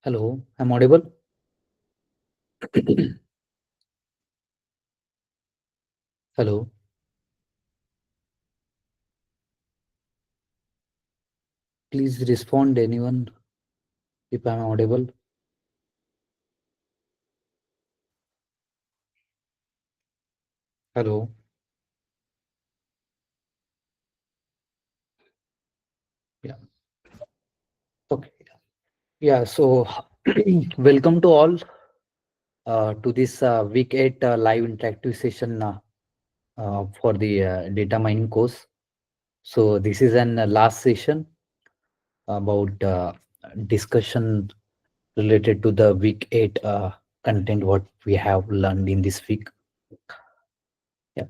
Hello, I'm audible. Hello. Please respond anyone if I'm audible. Hello. Yeah. Okay. Yeah. So welcome to all to this week 8 live interactive session for the data mining course. So this is an last session about discussion related to the week 8 content what we have learned in this week. Yeah.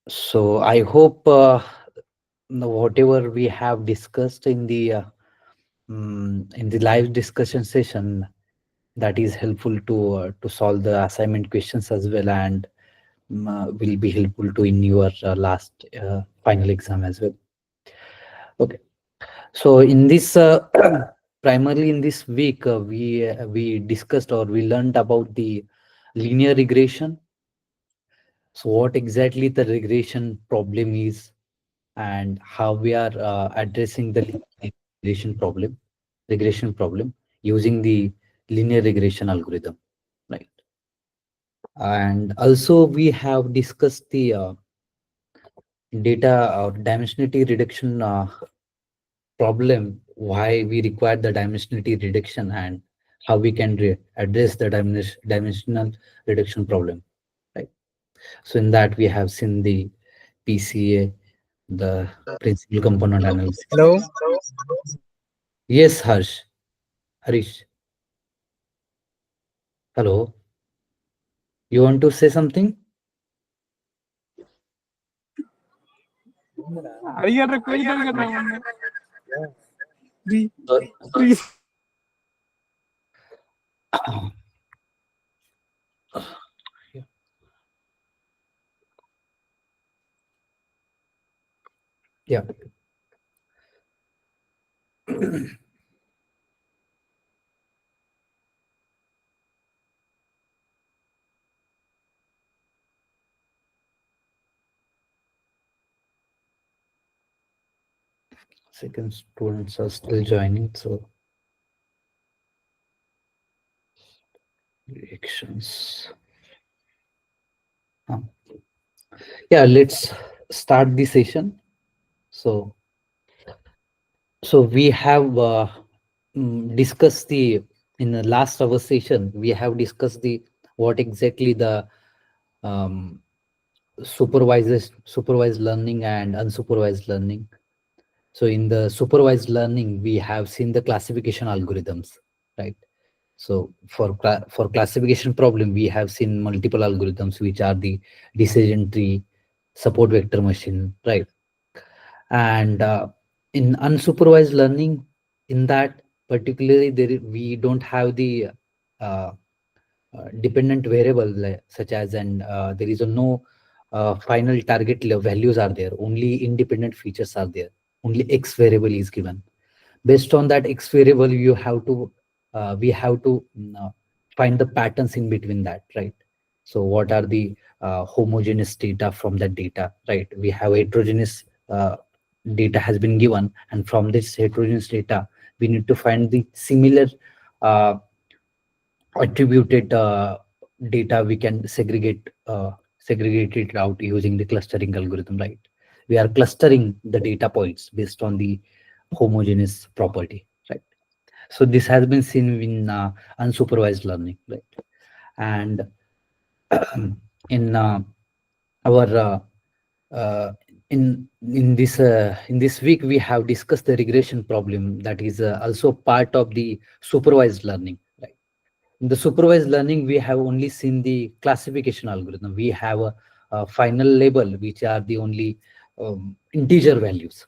So I hope whatever we have discussed in the live discussion session, that is helpful to solve the assignment questions as well, and will be helpful to in your last final exam as well. Okay, so in this primarily in this week we discussed or we learned about the linear regression. So what exactly the regression problem is and how we are addressing the regression problem using the linear regression algorithm, right? And also we have discussed the data or dimensionality reduction problem, why we require the dimensionality reduction and how we can address the dimensional reduction problem, right? So in that we have seen the PCA, the principal component analysis. Hello. Yes, Harish, hello. You want to say something? Ayer request कर रहा हूँ मैं. Three, Sorry. three. Yeah. Second students are still joining, so reactions. Huh. Yeah, let's start the session. So, we have discussed the in the last our session. We have discussed the what exactly the um, supervised learning and unsupervised learning. So in the supervised learning, we have seen the classification algorithms, right? So for classification problem, we have seen multiple algorithms, which are the decision tree, support vector machine, right? And in unsupervised learning, in that particularly we don't have the uh, dependent variable such as, and there is a no final target values are there, only independent features are there, only x variable is given. Based on that x variable, you have to we have to find the patterns in between that, right? So what are the homogeneous data from that data, right? We have heterogeneous data has been given, and from this heterogeneous data we need to find the similar uh, attributed data. We can segregate it out using the clustering algorithm, right? We are clustering the data points based on the homogeneous property, right? So this has been seen in unsupervised learning, right? And in our uh, in this week we have discussed the regression problem, that is also part of the supervised learning, right? In the supervised learning, we have only seen the classification algorithm. We have a final label, which are the only integer values.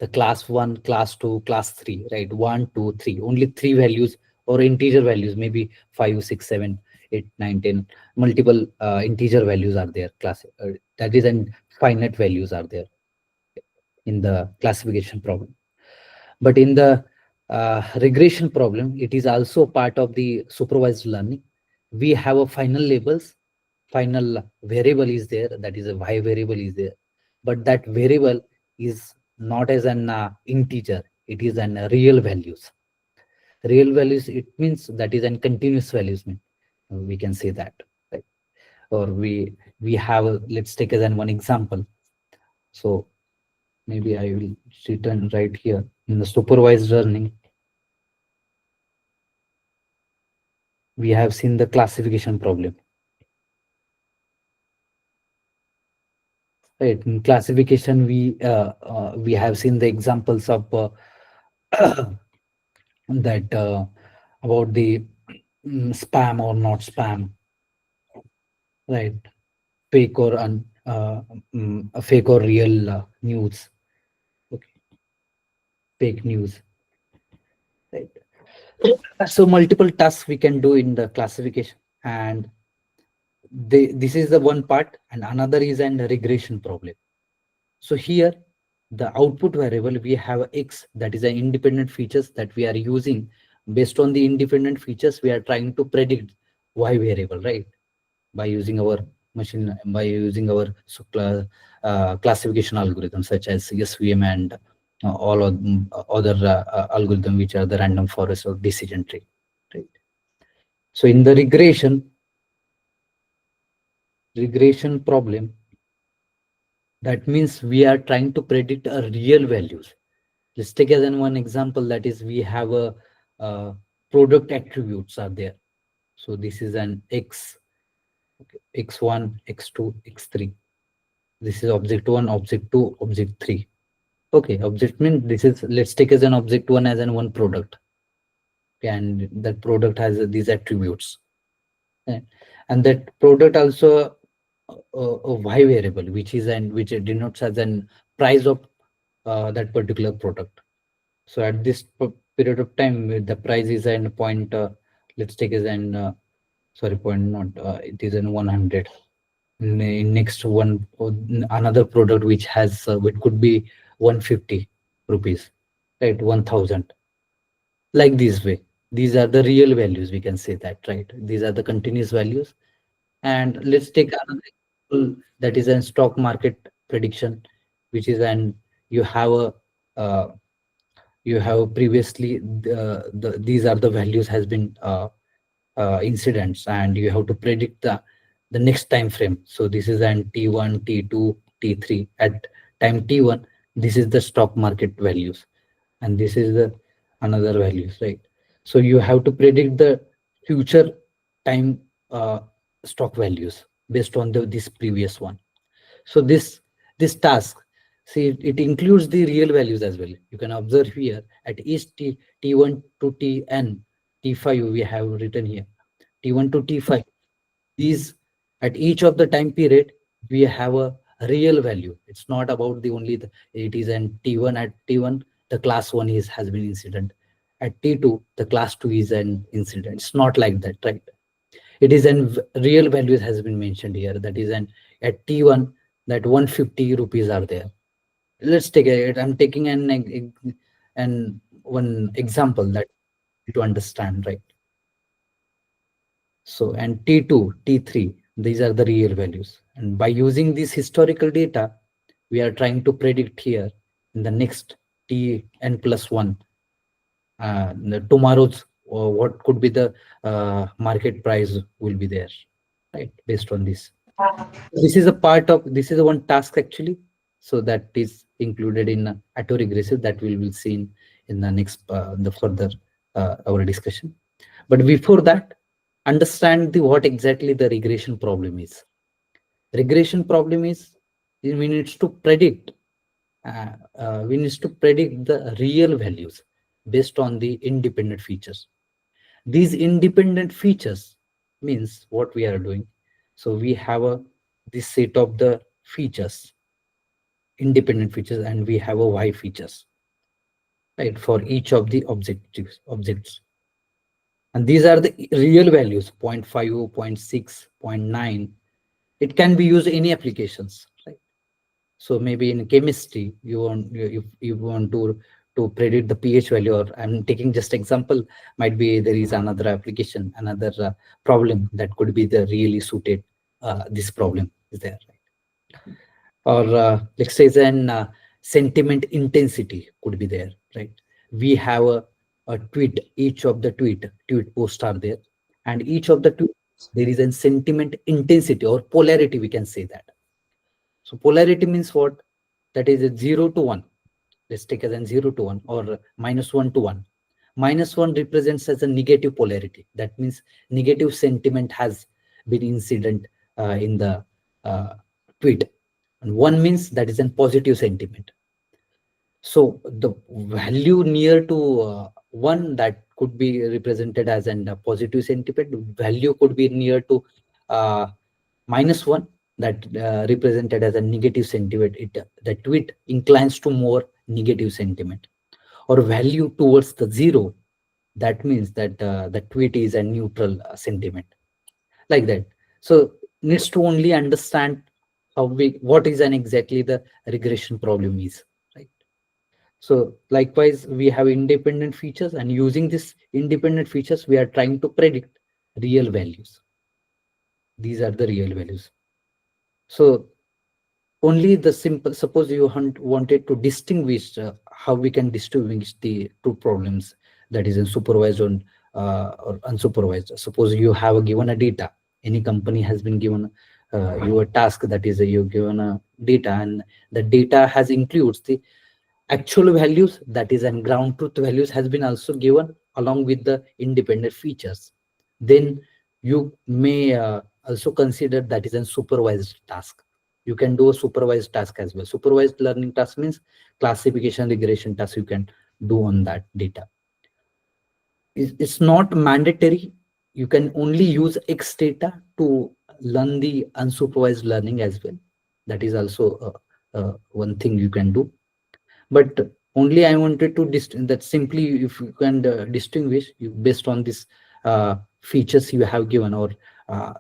The class 1, class 2, class 3, right? 1, 2, 3. Only 3 values or integer values, maybe 5, 6, 7, 8, 9, 10. Multiple integer values are there. That is, and finite values are there in the classification problem. But in the regression problem, it is also part of the supervised learning. We have a final labels, final variable is there, that is a y variable is there, but that variable is not as an integer, it is an real values. Real values, it means that is an continuous values, we can say that, right? Or we have let's take as an one example. So maybe I will return right here in the supervised learning. We have seen the classification problem, right? In classification, we have seen the examples of that about the spam or not spam, right? Fake or fake or real news, okay, fake news, right? So multiple tasks we can do in the classification, and this is the one part, and another is an regression problem. So here, the output variable, we have x, that is an independent features that we are using. Based on the independent features, we are trying to predict y variable, right? By using our machine, by using our classification algorithms such as SVM and all of other algorithm, which are the random forest or decision tree, right? So in the regression problem, that means we are trying to predict a real values. Let's take as an one example, that is we have a product attributes are there. So this is an x, okay, x1, x2, x3. This is object 1, object 2, object 3. Okay, object means this is, let's take as an object 1 as an one product. Okay, and that product has these attributes. Okay. And that product also a y variable, which is and which denotes as an price of that particular product. So at this period of time, the price is an point. Let's take as an sorry, point not. It is an 100. Next one, another product which has it could be 150 rupees, right? 1000. Like this way. These are the real values. We can say that, right? These are the continuous values. And let's take another example, that is a stock market prediction, which is an you have a you have previously these are the values has been incidents, and you have to predict the next time frame. So this is an T1, T2, T3. At time T1, this is the stock market values, and this is the another values, right? So you have to predict the future time stock values based on this previous one. So this task, see, it includes the real values as well. You can observe here at each T1 to T5, we have written here T1 to T5. These, at each of the time period, we have a real value. It's not about the only it is an T1. At T1, the class 1 is has been incident. At T2, the class 2 is an incident. It's not like that, right? It is an real values has been mentioned here. That is an at T1, that 150 rupees are there. Let's take it. I'm taking an one example that to understand, right? So, and T2, T3, these are the real values. And by using this historical data, we are trying to predict here in the next Tn plus 1, tomorrow's what could be the market price will be there, right? Based on this. This is a part of, this is one task actually. So that is included in autoregressive that we will see in the next, the further our discussion. But before that, understand the what exactly the regression problem is. Regression problem is we need to predict we need to predict the real values based on the independent features. These independent features means what we are doing. So we have a this set of the features, independent features, and we have a y features, right, for each of the objects. And these are the real values, 0.5, 0.6, 0.9. It can be used in any applications, right? So maybe in chemistry, you want to predict the pH value, or I'm taking just example, might be there is another application, another problem that could be the really suited this problem is there. Or let's say then sentiment intensity could be there, right? We have a tweet, each of the tweet posts are there, and each of the tweets there is a sentiment intensity or polarity, we can say that. So polarity means what? That is a 0 to 1. Let's take as a 0 to 1 or minus 1 to 1. Minus 1 represents as a negative polarity. That means negative sentiment has been incident in the uh, tweet. And 1 means that is a positive sentiment. So the value near to 1, that could be represented as a positive sentiment. Value could be near to uh, minus 1, that represented as a negative sentiment. The tweet inclines to more negative sentiment. Or value towards the 0, that means that the tweet is a neutral sentiment, like that. So needs to only understand how we, what is an exactly the regression problem is, right? So likewise, we have independent features, and using this independent features, we are trying to predict real values. These are the real values. So only the simple, suppose you wanted to distinguish how we can distinguish the two problems, that is in supervised or unsupervised. Suppose you have given a data, any company has been given your task, that is you given a data, and the data has includes the actual values, that is and ground truth values has been also given along with the independent features. Then you may also consider that is a supervised task. You can do a supervised task as well. Supervised learning task means classification regression task you can do on that data. It's not mandatory. You can only use X data to learn the unsupervised learning as well. That is also one thing you can do. But only I wanted to that simply if you can distinguish you based on this features you have given, or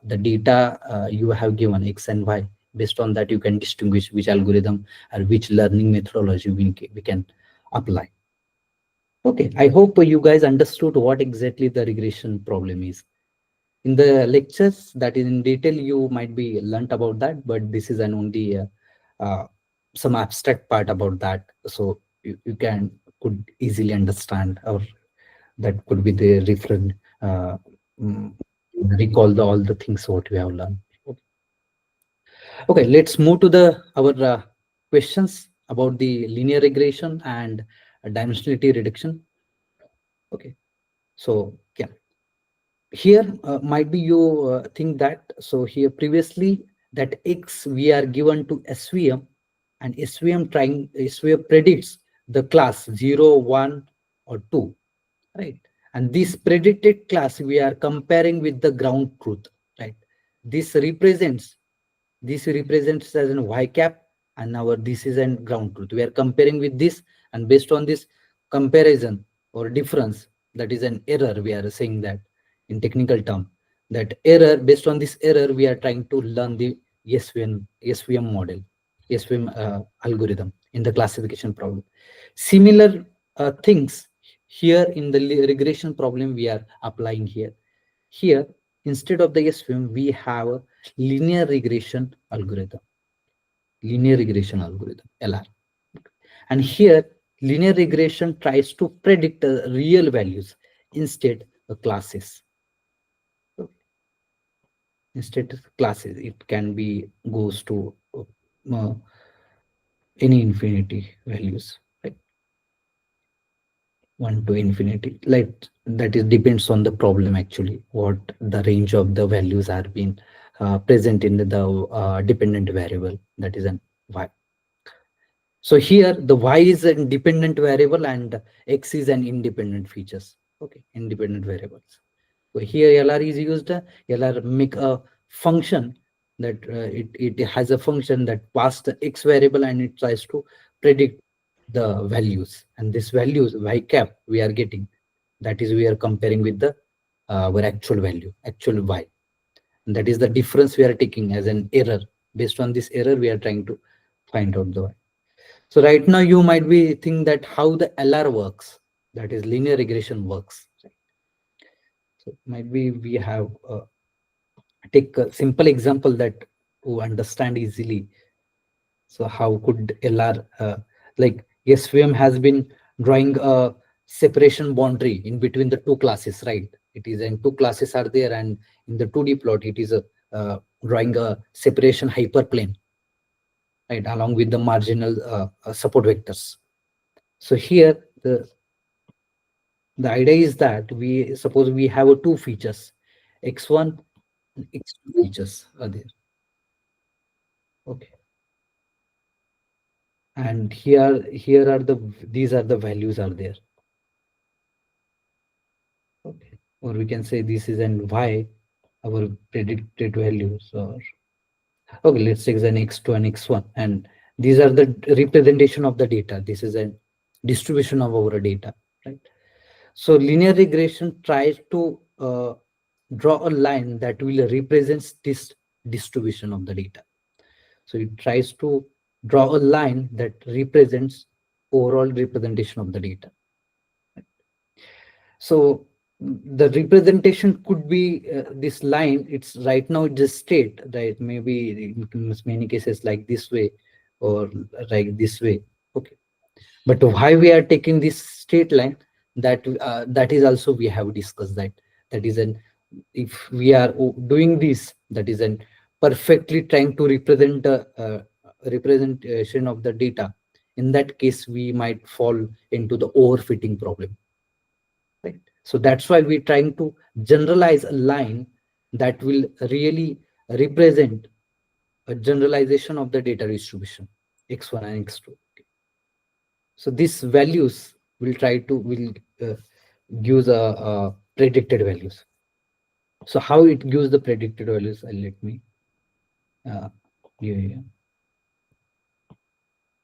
the data you have given X and Y. Based on that, you can distinguish which algorithm or which learning methodology we can apply. Okay, I hope you guys understood what exactly the regression problem is. In the lectures that is in detail, you might be learnt about that, but this is an only uh, some abstract part about that. So you could easily understand, or that could be the different mm, recall all the things what we have learned. Okay, let's move to the our questions about the linear regression and dimensionality reduction. Okay, so yeah, here might be you think that, so here previously that X we are given to SVM, and SVM predicts the class 0, 1 or 2, right? And this predicted class we are comparing with the ground truth, right? This represents as an y cap, and our this is an ground truth. We are comparing with this, and based on this comparison or difference, that is an error. We are saying that in technical term, that error, based on this error, we are trying to learn the SVM model, SVM algorithm in the classification problem. Similar things here in the regression problem we are applying here. Here, instead of the SVM, we have a linear regression algorithm, LR. And here, linear regression tries to predict the real values instead of classes. Instead of classes, it can be goes to uh, any infinity values, right? 1 to infinity, like that is depends on the problem actually, what the range of the values are being present in the dependent variable, that is an y. So here the y is a dependent variable and x is an independent features. Okay, independent variables. So here LR is used. LR make a function that it has a function that pass the x variable, and it tries to predict the values, and this values y cap we are getting, that is we are comparing with the our actual value, actual y, and that is the difference we are taking as an error. Based on this error we are trying to find out the y. So right now you might be think that how the LR works, that is linear regression works. So might be we have take a simple example that to understand easily. So how could LR, like SVM has been drawing a separation boundary in between the two classes, right? It is, and two classes are there, and in the 2D plot, it is a drawing a separation hyperplane, right, along with the marginal support vectors. So here the idea is that we suppose we have a two features, x1 and x2 features are there. Okay, and here are the, these are the values are there. Okay, or we can say this is an y, our predicted values, or okay, let's take an x2 and x1, and these are the representation of the data. This is a distribution of our data, right? So linear regression tries to draw a line that will represent this distribution of the data. So it tries to draw a line that represents overall representation of the data. So the representation could be this line. It's right now it's just straight, right? Maybe in many cases like this way or like this way. Okay, but why we are taking this straight line? That is also we have discussed that. That is an, if we are doing this, that is an perfectly trying to represent the representation of the data. In that case, we might fall into the overfitting problem, right? So that's why we're trying to generalize a line that will really represent a generalization of the data distribution x1 and x2. So these values will try to will gives a predicted values. So how it gives the predicted values? Let me uh, give you.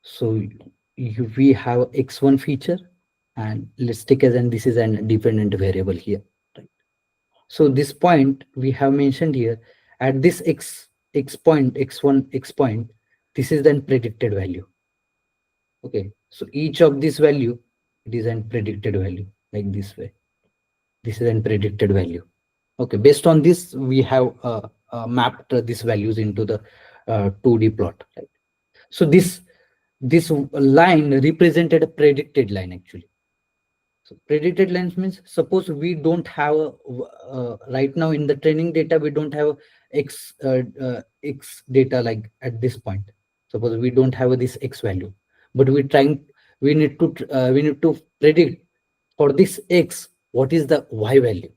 So we have x1 feature, and let's take as and this is an dependent variable here, right? So this point we have mentioned here, at this x point, x1 x point, this is then predicted value. Okay, so each of this value, it is an predicted value like this way. This is an predicted value. Okay, based on this, we have mapped these values into the 2D plot, right? So this line represented a predicted line actually. So predicted lines means suppose we don't have right now in the training data we don't have x data like at this point. Suppose we don't have this x value, but we need to predict for this x what is the y value.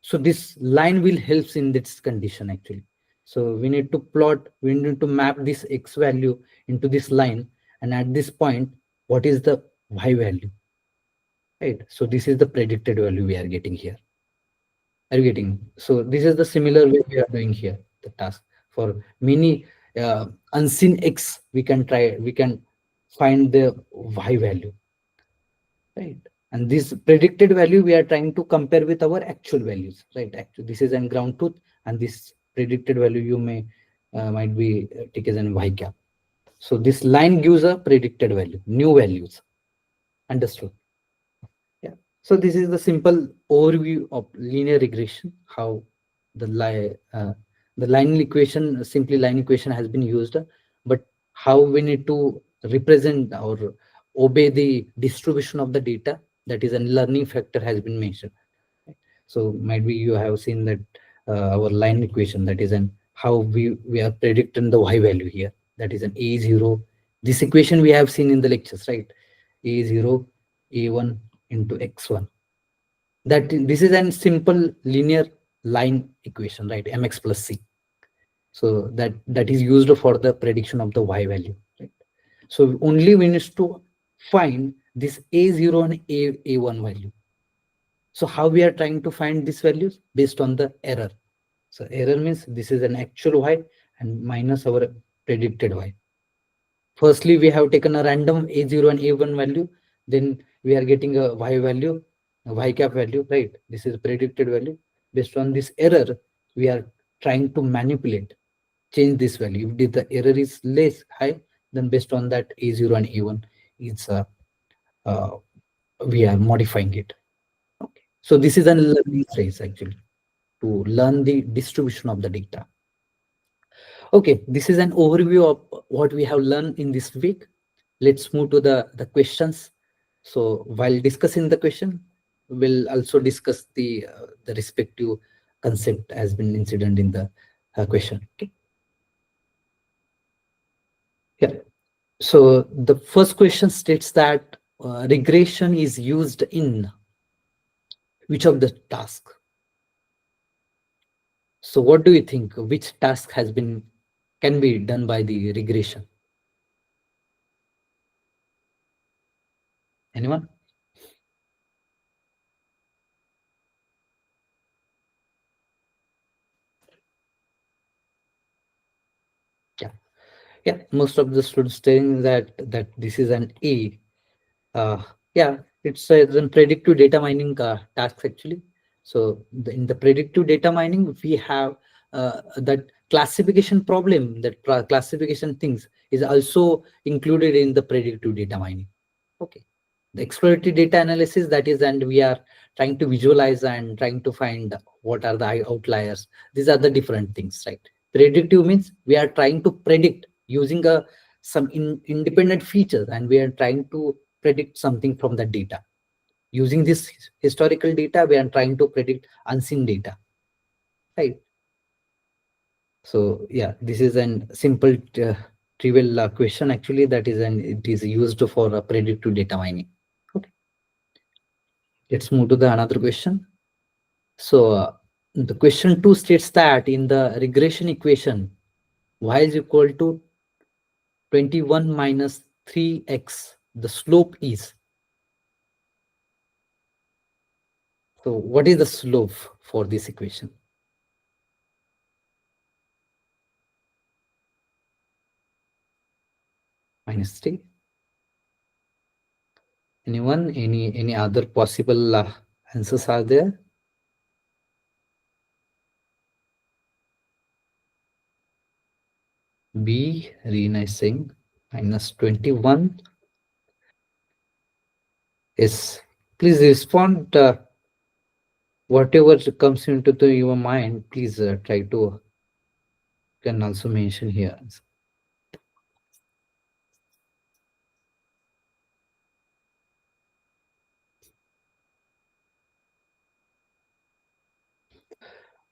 So this line will helps in this condition actually. So we need to plot, we need to map this x value into this line, and at this point what is the y value, right? So this is the predicted value we are getting here. Are you getting? So this is the similar way we are doing here the task for many unseen x. We can find the y value, right? And this predicted value we are trying to compare with our actual values, right? Actually, this is an ground truth, and this predicted value you may might be taken as an y cap. So this line gives a predicted value, new values. Understood? Yeah. So this is the simple overview of linear regression. How the line equation, simply line equation, has been used, but how we need to represent or obey the distribution of the data, that is a learning factor, has been mentioned. So might be you have seen that our line equation, that is an how we are predicting the y value here, that is an a0. This equation we have seen in the lectures, right? A0 a1 into x1, that this is a simple linear line equation, right? Mx plus c. So that is used for the prediction of the y value, right? So only we need to find this a0 and a1 value. So how we are trying to find these values? Based on the error. So error means this is an actual y and minus our predicted y. Firstly, we have taken a random a0 and a1 value, then we are getting a y value, a y cap value, right? This is predicted value. Based on this error, we are trying to manipulate, change this value. If the error is less high, Then based on that, A0 and A1 is uh, we are modifying it. Okay. So this is a learning phase actually to learn the distribution of the data. Okay, this is an overview of what we have learned in this week. Let's move to the questions. So while discussing the question, we'll also discuss the respective concept has been incident in the question. Okay. Yeah. So the first question states that regression is used in which of the tasks? So what do you think? Which task can be done by the regression? Anyone? Yeah. Yeah. Most of the students telling that this is an A. Uh, yeah, it's a predictive data mining task actually. So in the predictive data mining, we have that classification problem, that classification things is also included in the predictive data mining. Okay. The exploratory data analysis, that is, and we are trying to visualize and trying to find what are the outliers. These are the different things, right? Predictive means we are trying to predict using some independent features, and we are trying to predict something from the data. Using this historical data, we are trying to predict unseen data, right? So yeah, this is an simple trivial question actually, that is, and it is used for predictive data mining. Okay. Let's move to the another question. So the question 2 states that in the regression equation, y is equal to 21 minus 3x, the slope is. So what is the slope for this equation? Minus 3. Anyone? Any other possible answers are there? B, Reena is saying minus 21. Yes, please respond. Whatever comes into your mind, please try to, can also mention here.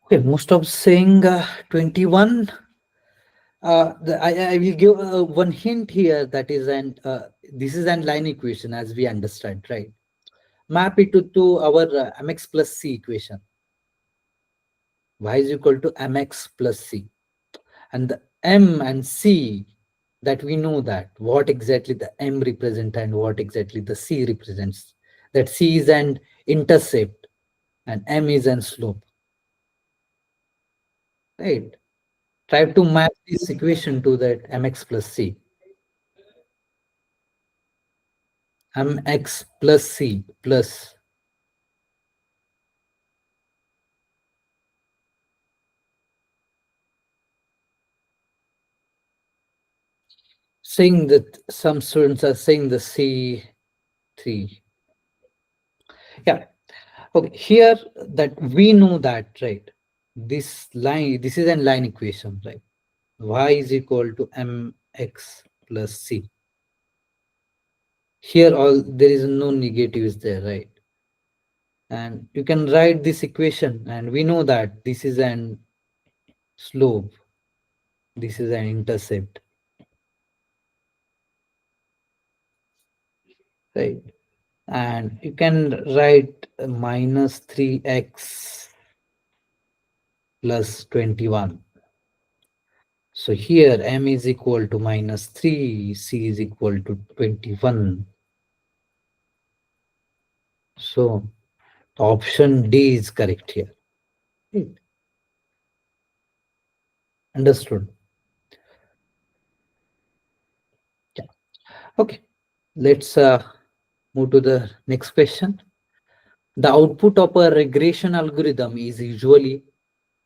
Okay, most of saying 21. I will give one hint here. That is this is an line equation, as we understand, right? Map it to our mx plus c equation. Y is equal to mx plus c, and the m and c, that we know that what exactly the m represent and what exactly the c represents. That c is an intercept and m is an slope, right? Try to map this equation to that mx plus c. mx plus c plus, saying that some students are saying the C3. Yeah. Okay. Here that we know that, right? This is a line equation, right? Y is equal to mx plus c. Here all there is no negatives there, right? And you can write this equation, and we know that this is an slope, this is an intercept, right? And you can write minus 3x plus 21. So here m is equal to minus 3, c is equal to 21. So option D is correct here. Right. Understood. Yeah. Okay. Let's move to the next question. The output of a regression algorithm is usually,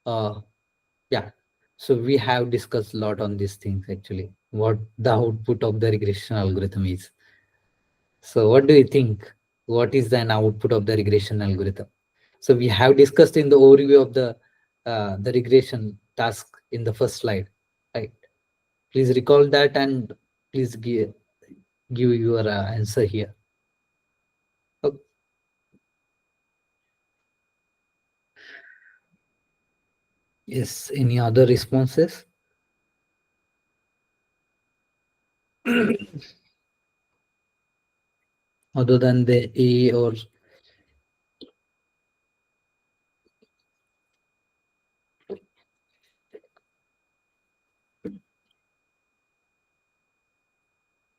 yeah. So we have discussed a lot on these things actually. what the output of the regression algorithm is. So what do you think? What is an output of the regression algorithm? So we have discussed in the overview of the regression task in the first slide, right? Please recall that and please give your answer here. Oh, yes, any other responses? Other than the A, or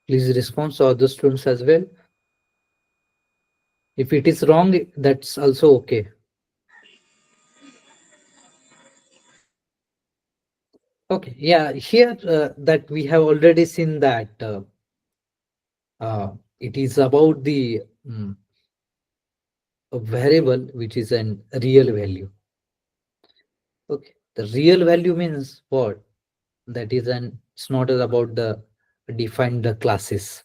please respond to other students as well. If it is wrong, that's also okay. Okay, yeah, here that we have already seen that it is about the a variable which is an real value. Okay, the real value means what? That is it's not about the define the classes.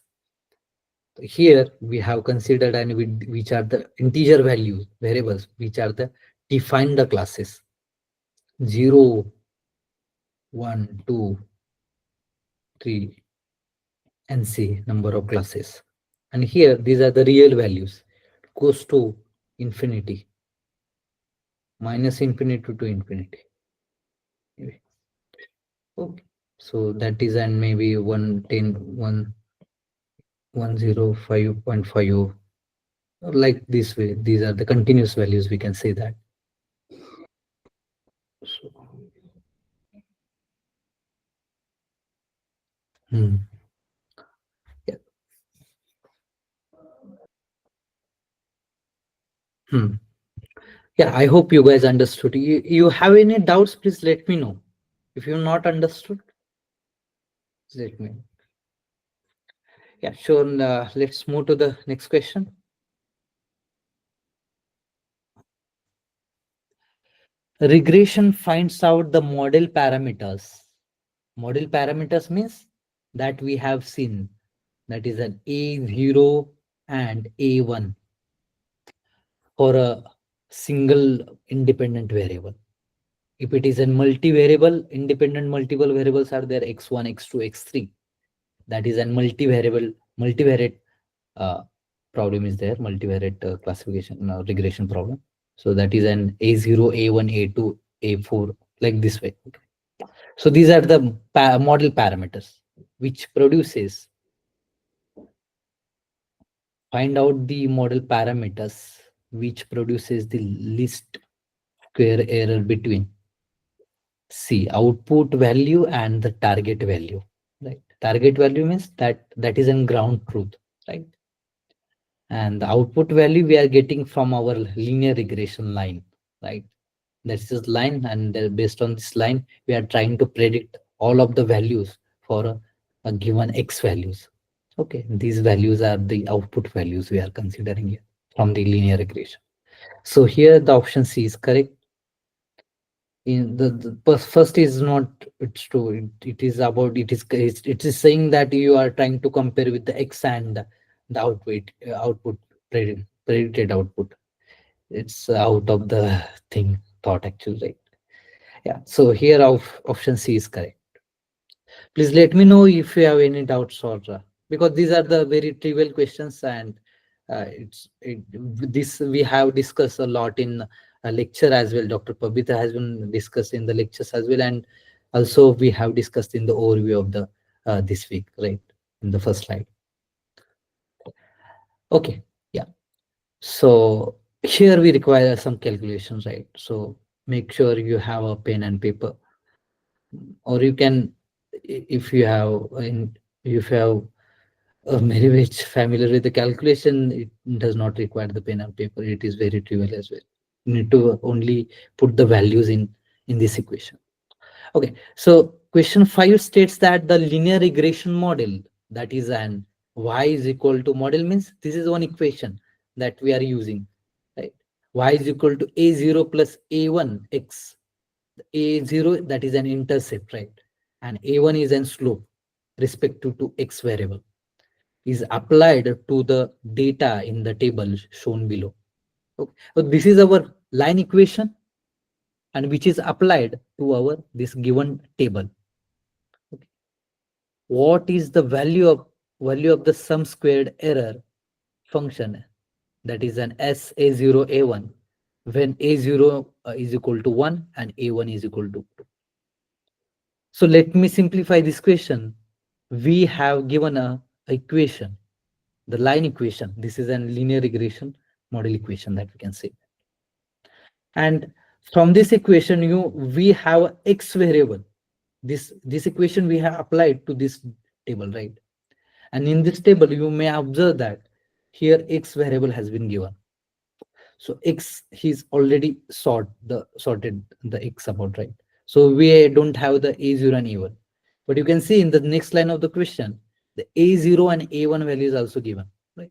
Here we have considered and which are the integer values variables which are the define the classes 0, 1, 2, 3, and c number of classes. And here these are the real values goes to infinity, minus infinity to infinity. Okay, so that is and maybe 105.5, like this way. These are the continuous values, we can say that. So, hmm, yeah. Hmm. Yeah, I hope you guys understood. You have any doubts, please let me know. If you're not understood, let me know. Yeah, sure. Let's move to the next question. Regression finds out the model parameters. Model parameters means that we have seen, that is an A0 and A1 for a single independent variable. If it is a multivariable, independent multiple variables are there, x1, x2, x3. That is a multivariate uh, problem is there, multivariate classification regression problem. So that is an A0, A1, A2, A4, like this way. Okay. So these are the model parameters which produces, find out the model parameters which produces the least square error between C output value and the target value. Right. Target value means that is in ground truth, right? And the output value we are getting from our linear regression line, right? That's this line, and based on this line, we are trying to predict all of the values for a given x values. Okay, these values are the output values we are considering here from the linear regression. So here the option C is correct. In the first is not, it's true, it is about, it is saying that you are trying to compare with the x and the output predicted output. It's out of the thing thought actually, right? Yeah, so here option C is correct. Please let me know if you have any doubts, or because these are the very trivial questions, and this we have discussed a lot in a lecture as well. Dr. Pabita has been discussed in the lectures as well, and also we have discussed in the overview of the this week, right, in the first slide. Okay, yeah. So here we require some calculations, right? So make sure you have a pen and paper, or you can, if you have if you have very much familiar with the calculation, it does not require the pen and paper. It is very trivial as well. You need to only put the values in this equation. Okay, so question 5 states that the linear regression model, that is an y is equal to, model means this is one equation that we are using, right? Y is equal to a0 plus a1 x. A0, that is an intercept, right? And a1 is an slope. respective to x variable is applied to the data in the table shown below. Okay. So this is our line equation, and which is applied to our this given table. Okay. What is the value of the sum squared error function, that is an SA0 A1, when A0 is equal to 1 and A1 is equal to 2. So let me simplify this question. We have given a equation, the line equation. This is a linear regression model equation that we can say. And from this equation, we have x variable. This equation we have applied to this table, right? And in this table, you may observe that here x variable has been given. So x, he's already sorted the x about, right? So we don't have the a0 and a1. But you can see in the next line of the question, the a0 and a1 value is also given, right?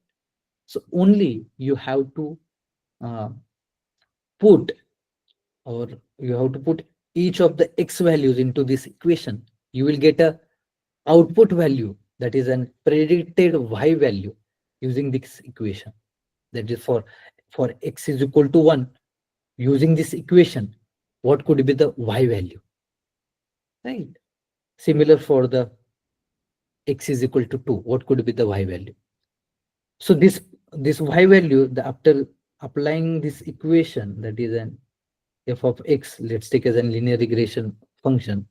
So only you have to uh, put or you have to put each of the x values into this equation. You will get a output value, that is an predicted y value, using this equation. That is for x is equal to 1, using this equation, what could be the y value, right? Similar for the x is equal to 2, what could be the y value? So this y value, after applying this equation, that is an f of x, let's take as a linear regression function,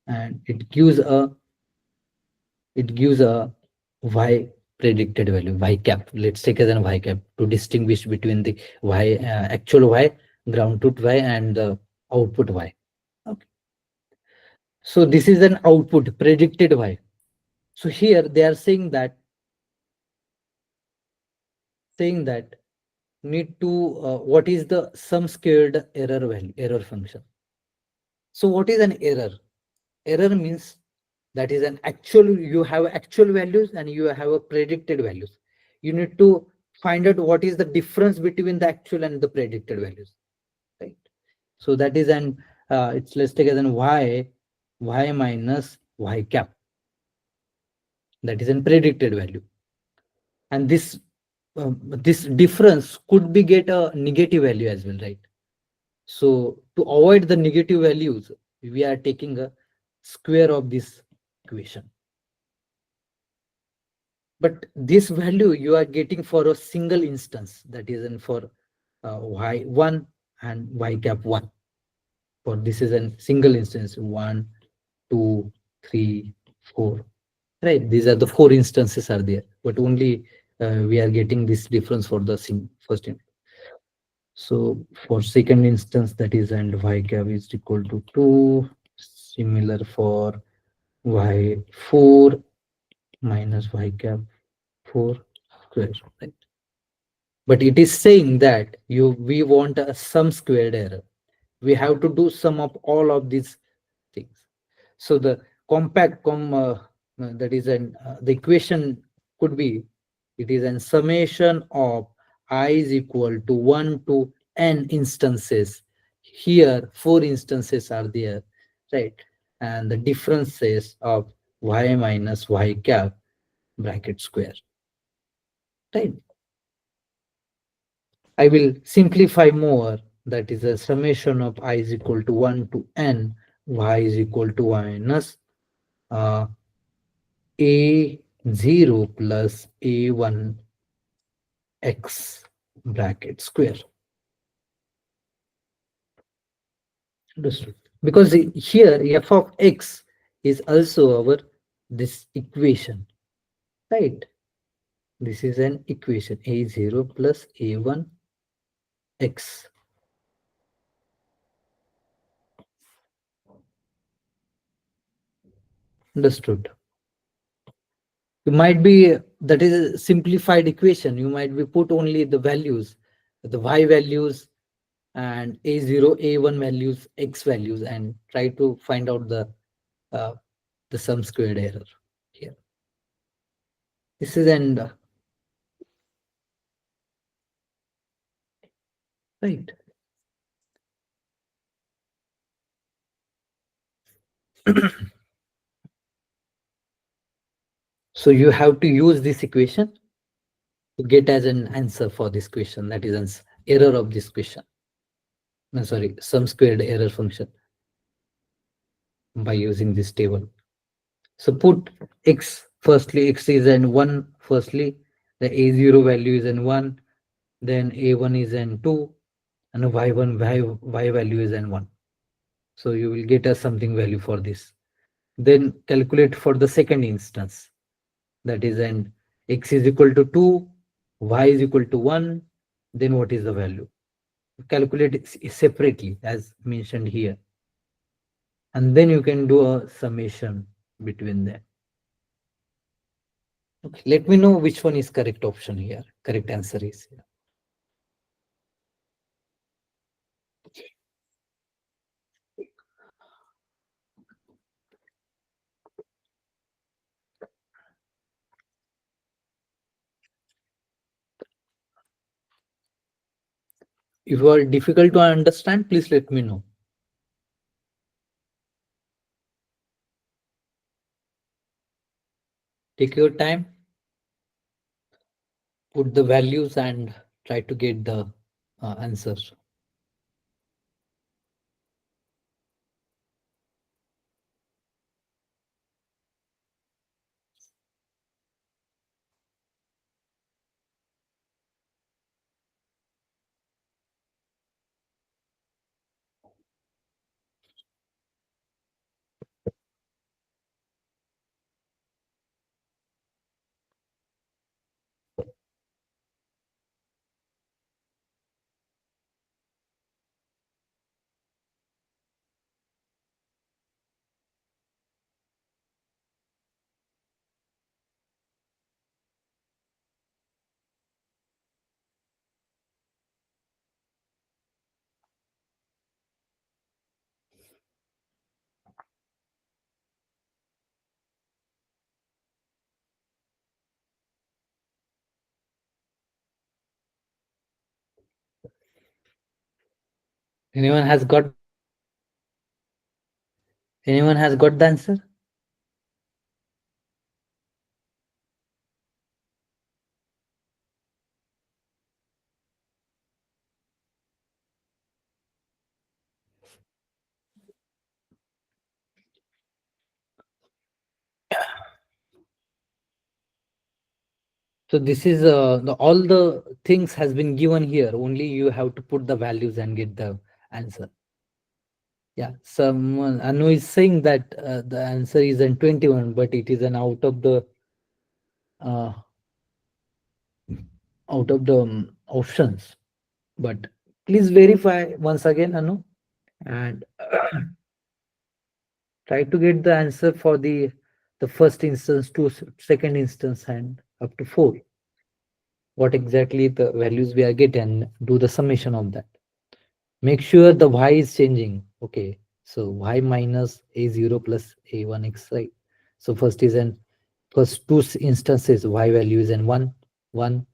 and it gives a y predicted value, y cap. Let's take as an y cap to distinguish between the y actual y, ground truth y, and the output y. Okay. So this is an output predicted y. So here they are saying that need to what is the sum squared error value, error function. So what is an error? Error means that is an actual, you have actual values and you have a predicted values. You need to find out what is the difference between the actual and the predicted values, right? So that is an it's, let's take as an y minus y cap, that is an predicted value. And this difference could be get a negative value as well, right? So to avoid the negative values, we are taking a square of this equation. But this value you are getting for a single instance, that is in for y1 and y cap 1. For this is a single instance, 1, 2, 3, 4, right? These are the 4 instances are there, but only we are getting this difference for the first instance. So for second instance, that is, and y cap is equal to 2. Similar for y4 minus y cap 4 square, right? But it is saying that we want a sum squared error. We have to do sum of all of these things. So the that is an the equation could be, it is an summation of I is equal to 1 to n instances. Here 4 instances are there, right? And the differences of y minus y cap bracket square, right? I will simplify more. That is a summation of I is equal to 1 to n, y is equal to minus a0 plus a1 x bracket square. Understood? Because here f of x is also our this equation, right? This is an equation, a0 plus a1 x. Understood? You might be, that is a simplified equation, you might be put only the values, the y values and a0 a1 values, x values, and try to find out uh, the sum squared error here. This is an right. So you have to use this equation to get as an answer for this question, that is an error of this question. No, sorry, sum squared error function by using this table. So put x, firstly x is an 1, firstly the a0 value is an 1, then a1 is an 2, and y1 y value is an 1. So you will get a something value for this. Then calculate for the second instance, that is an x is equal to 2, y is equal to 1, then what is the value? Calculate it separately as mentioned here, and then you can do a summation between them. Okay, let me know which one is correct option here. Correct answer is here. If you are difficult to understand, please let me know. Take your time, put the values and try to get the answers. Anyone has got Anyone has got the answer? So this is all the things has been given here. Only you have to put the values and get the answer. Yeah, someone Anu is saying that the answer is in 21, but it is an uh, out of the options. But please verify once again, Anu, and try to get the answer for the first instance to second instance and up to 4. What exactly the values we are getting, and do the summation of that. Make sure the y is changing. Okay, so y minus a0 plus a1x, right? So first two instances y value is in 1, 1,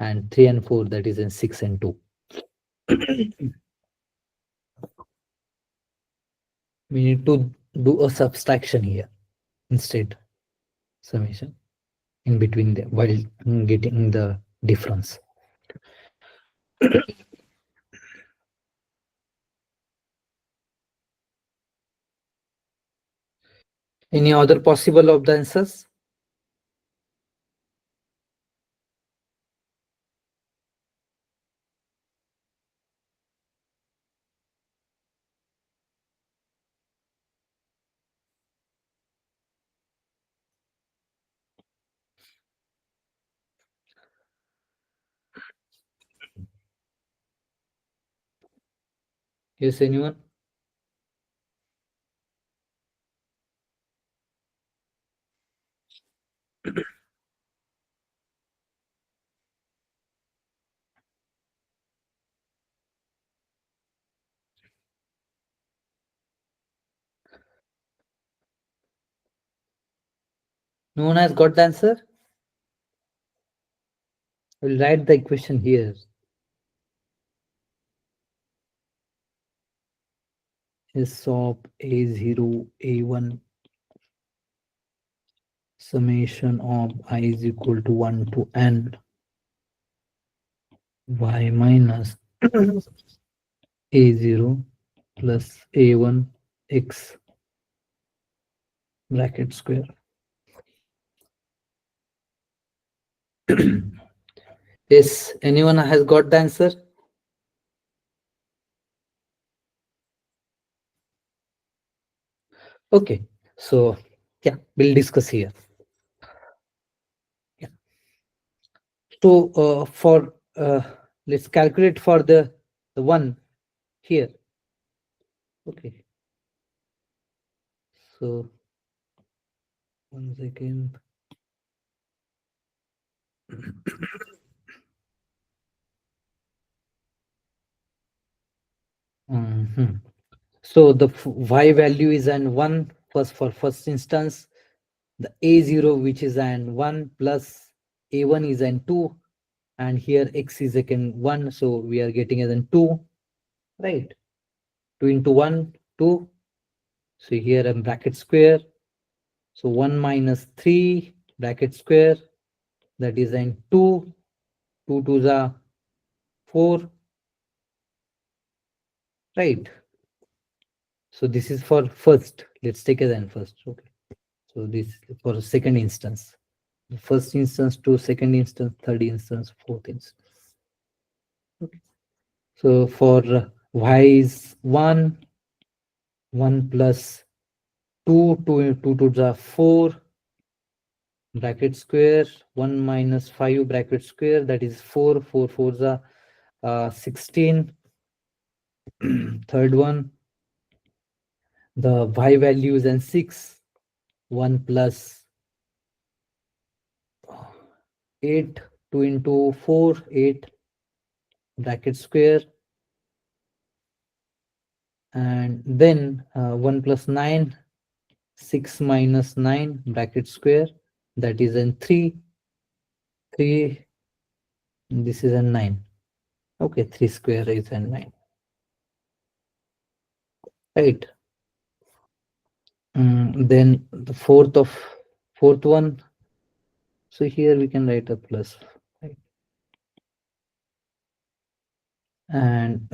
and 3 and 4, that is in 6 and 2. We need to do a subtraction here instead, summation in between them while getting the difference. Any other possible of the answers? Yes, anyone? No one has got the answer? We'll write the equation here. S of a0, a1, summation of I is equal to 1 to n y minus a0 plus a1 x bracket square. Yes, anyone has got the answer? Okay, so yeah, we'll discuss here. Yeah. So for let's calculate for the one here. Okay, so one second. Mhm. So the y value is an 1 first for first instance, the a0 which is an 1 plus a1 is an 2, and here x is again 1, so we are getting as an 2, right? 2 into 1, 2. So here a bracket square, so 1 minus 3 bracket square, that is an 2, 2 to the 4, right? So this is for first, let's take as an first. Okay, so this is for second instance, first instance to second instance, third instance, fourth instance. Okay. So for y is 1, 1 plus 2, 2 to the 4 bracket square, 1 minus 5 bracket square, that is 4, 4 4 the 16. Third one, the y value is and 6, 1 plus 8, 2 into 4, 8 bracket square, and then 1 plus 9, 6 minus 9 bracket square, that is in 3, 3, this is a 9. Okay, 3 square is a 9, right? Then the fourth one, so here we can write a plus, right? And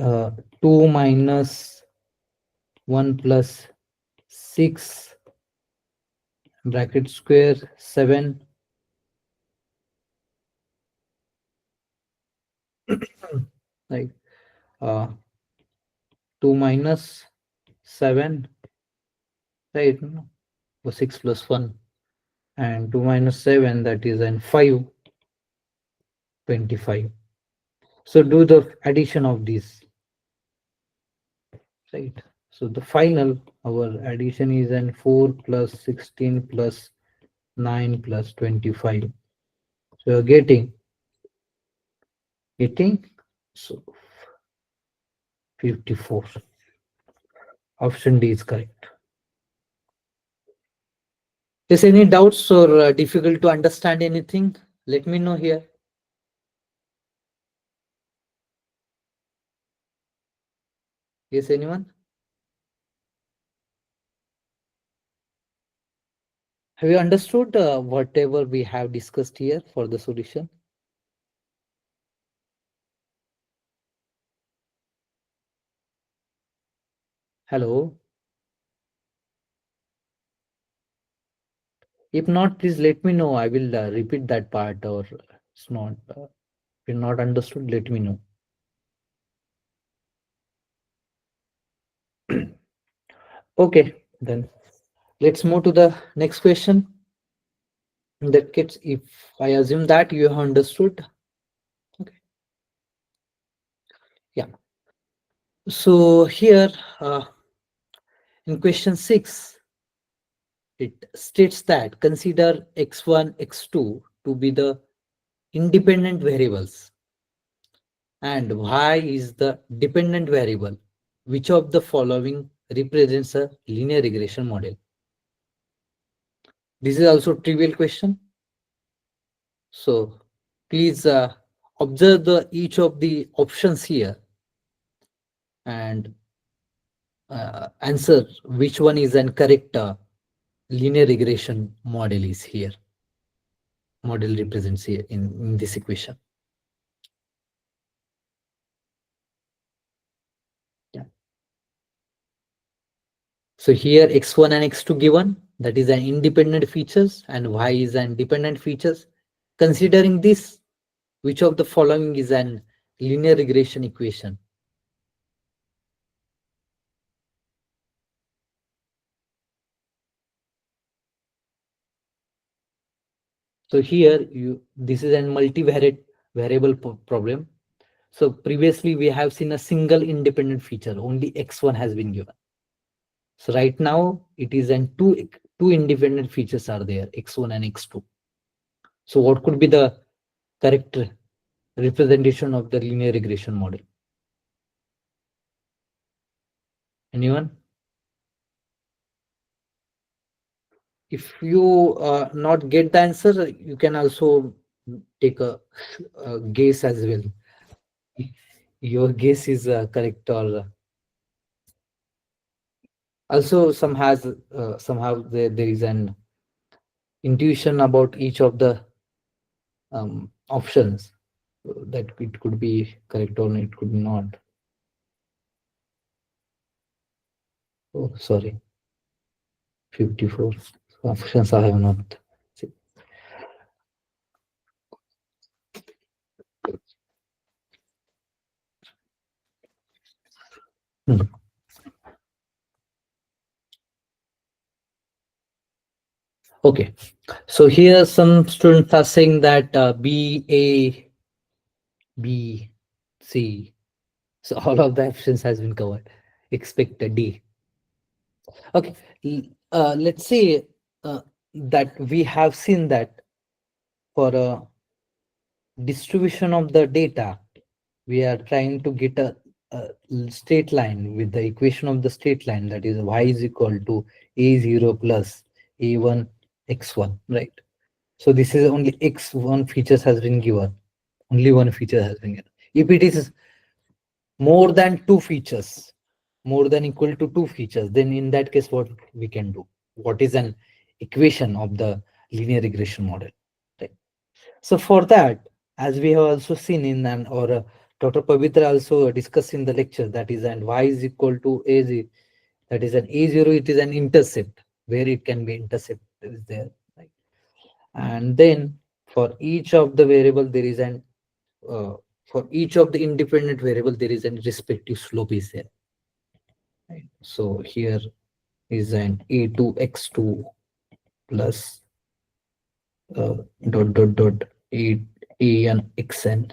2 minus 1 plus 6 bracket square, 7. Like 2 minus 7, right? No? So 6 plus 1, and 2 minus 7, that is an 5, 25. So do the addition of these, right? So the final, our addition is an 4 plus 16 plus 9 plus 25. So you're getting so 54. Option D is correct. Is any doubts or difficult to understand anything? Let me know here. Yes, anyone? Have you understood whatever we have discussed here for the solution? Hello. If not, please let me know. I will repeat that part, or it's not. If you're not understood, let me know. Okay, then let's move to the next question. In that case, if I assume that you have understood. Okay. Yeah. So here in question 6, it states that consider x1, x2 to be the independent variables and y is the dependent variable. Which of the following represents a linear regression model? This is also a trivial question. So please observe each of the options here and answer which one is an correct linear regression model is here. Model represents here in this equation. Yeah. So here x1 and x2 given, that is an independent features, and y is an dependent features. Considering this, which of the following is an linear regression equation? So here this is a multivariate variable problem. So previously we have seen a single independent feature, only x1 has been given. So right now it is an two independent features are there, x1 and x2. So what could be the correct representation of the linear regression model? Anyone? If you not get the answer, you can also take a guess as well. Your guess is correct, or also somehow there is an intuition about each of the options, that it could be correct or it could not. Oh, sorry, 54 options I have not. Hmm. Okay, so here some students are saying that B, A, B, C. So all of the options has been covered. Expect a D. Okay, let's say that we have seen that for a distribution of the data, we are trying to get a straight line with the equation of the straight line, that is y is equal to a0 plus a1 x1, right? So this is only x1 features has been given. Only one feature has been given. If it is more than two features, more than equal to two features, then in that case what we can do? What is an equation of the linear regression model, right? So for that, as we have also seen in an or Dr. Pavitra also discussed in the lecture, that is and y is equal to a0, that is an a0, it is an intercept where it can be intercept is there, right? And then for each of the variable there is an uh, for each of the independent variable there is an respective slope is there, right? So here is an a2 x2 plus dot dot dot a and xn,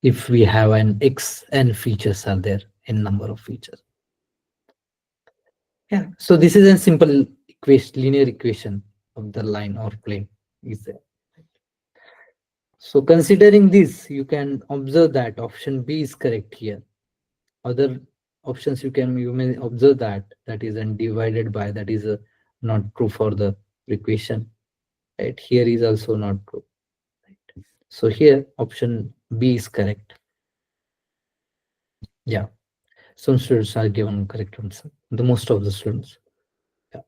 if we have an xn features are there in number of features. Yeah, so this is a simple equation, linear equation of the line or plane is there. So considering this, you can observe that option B is correct here. Other options you may observe that that is undivided by, that is not true for the equation, right? Here is also not true, right? So here option B is correct. Yeah, some students are given correct answer, the most of the students. Yeah,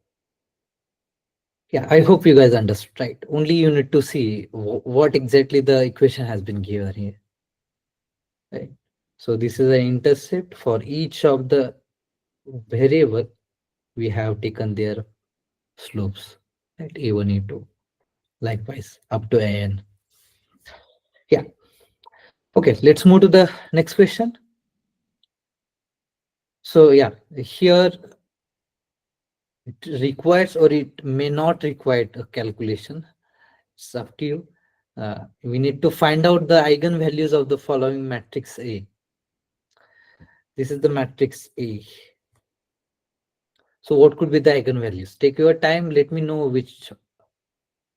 yeah, I hope you guys understood, right? Only you need to see what exactly the equation has been given here, right? So this is an intercept for each of the variable. We have taken their slopes, right? A1, A2, likewise up to AN. Yeah. Okay, let's move to the next question. So yeah, here it requires or it may not require a calculation. It's up to you. We need to find out the eigenvalues of the following matrix A. This is the matrix A. So what could be the eigenvalues? Take your time. Let me know which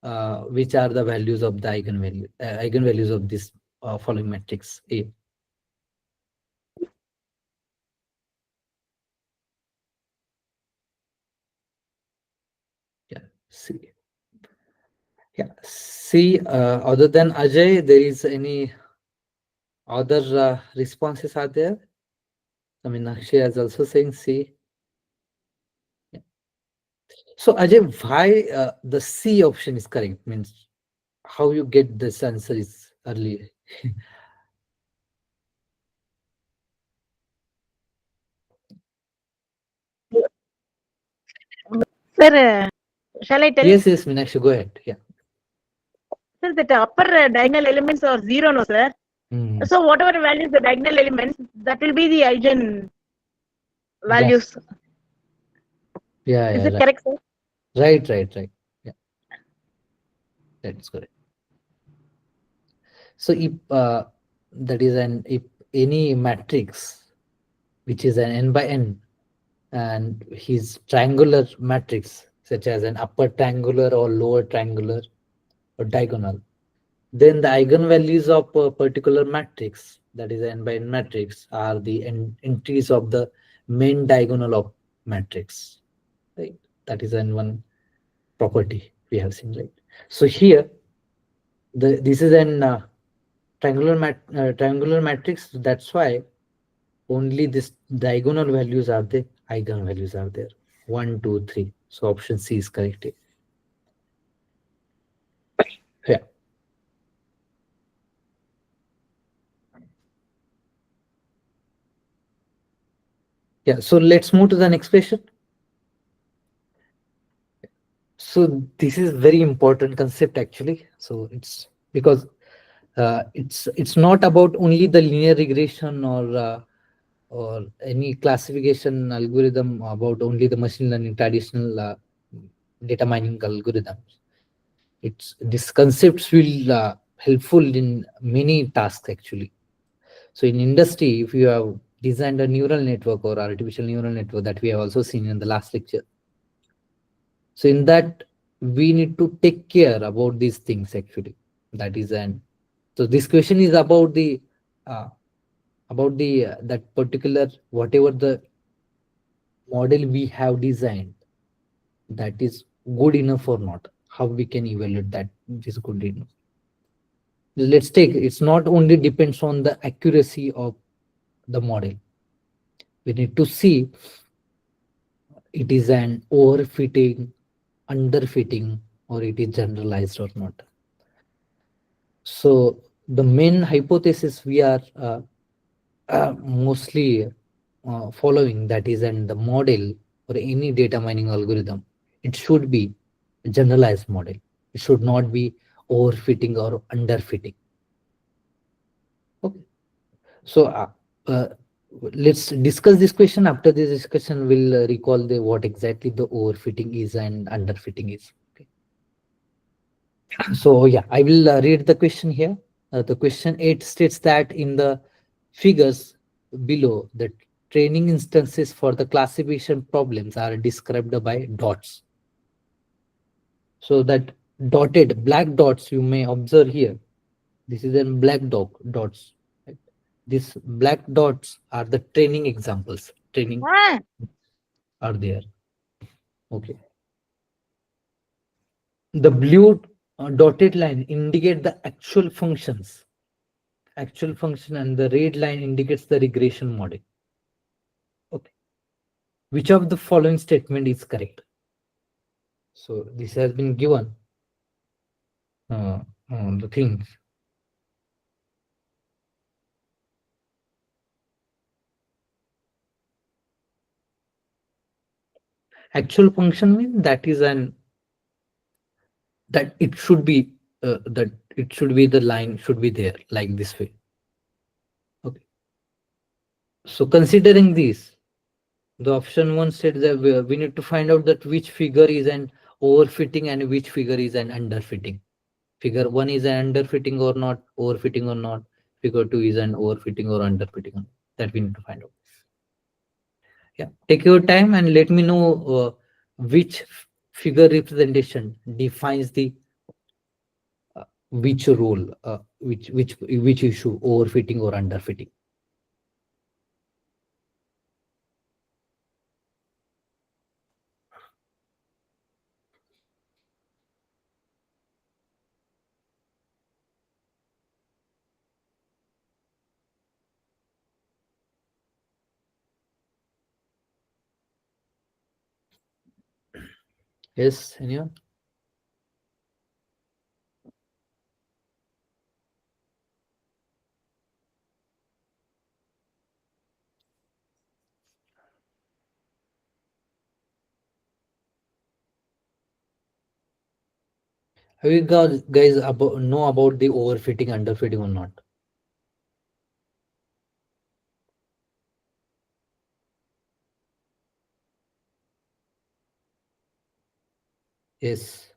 are the values of the eigenvalues of this following matrix A. Yeah. See. Yeah. See. Other than Ajay, there is any other responses are there? I mean, Akshay is also saying C. So Ajay, why the C option is correct means how you get this answer is early. Sir, shall I tell? Yes, yes, Meenakshi, go ahead. Yeah. Sir, that upper diagonal elements are zero, no, sir. Mm, So whatever values the diagonal elements, that will be the eigen right. values. Yeah, Is yeah, it right. correct, sir? Right, right, right. Yeah, that's correct. So if that is an if any matrix which is an n by n and his triangular matrix such as an upper triangular or lower triangular or diagonal, then the eigenvalues of a particular matrix that is n by n matrix are the entries of the main diagonal of matrix, right? That is an one property we have seen, right? So here this is an triangular matrix. That's why only this diagonal values are the eigenvalues are there. 1, 2, 3. So option C is correct. Yeah. Yeah. So let's move to the next question. So this is very important concept actually. So it's because it's not about only the linear regression or any classification algorithm about only the machine learning traditional data mining algorithms. It's these concepts will helpful in many tasks actually. So in industry, if you have designed a neural network or artificial neural network that we have also seen in the last lecture, so in that we need to take care about these things actually. That is an so this question is uh, about the that particular whatever the model we have designed, that is good enough or not, how we can evaluate that it is good enough. Let's take it's not only depends on the accuracy of the model. We need to see it is an overfitting, underfitting, or it is generalized or not. So the main hypothesis we are mostly following, that is, and the model or any data mining algorithm, it should be a generalized model. It should not be overfitting or underfitting. Okay. So uh, let's discuss this question. After this discussion, we'll recall the what exactly the overfitting is and underfitting is. Okay. So yeah, I will read the question here. The question 8 states that in the figures below, the training instances for the classification problems are described by dots. So that dotted black dots you may observe here. This is in black dots. Right? These black dots are the training examples. Training Ah, are there. Okay. The blue dotted line indicate the actual function, and the red line indicates the regression model. Okay. Which of the following statement is correct? So this has been given uh, the things. Actual function means that is an that it should be that it should be the line should be there like this way. Okay. So considering this, the option one said that we need to find out that which figure is an overfitting and which figure is an underfitting. Figure one is an underfitting or not, overfitting or not. Figure two is an overfitting or underfitting. That we need to find out. Yeah, take your time and let me know which figure representation defines the which role, which issue, overfitting or underfitting. Yes, anyone? Have you guys about know about the overfitting, underfitting or not? Yes.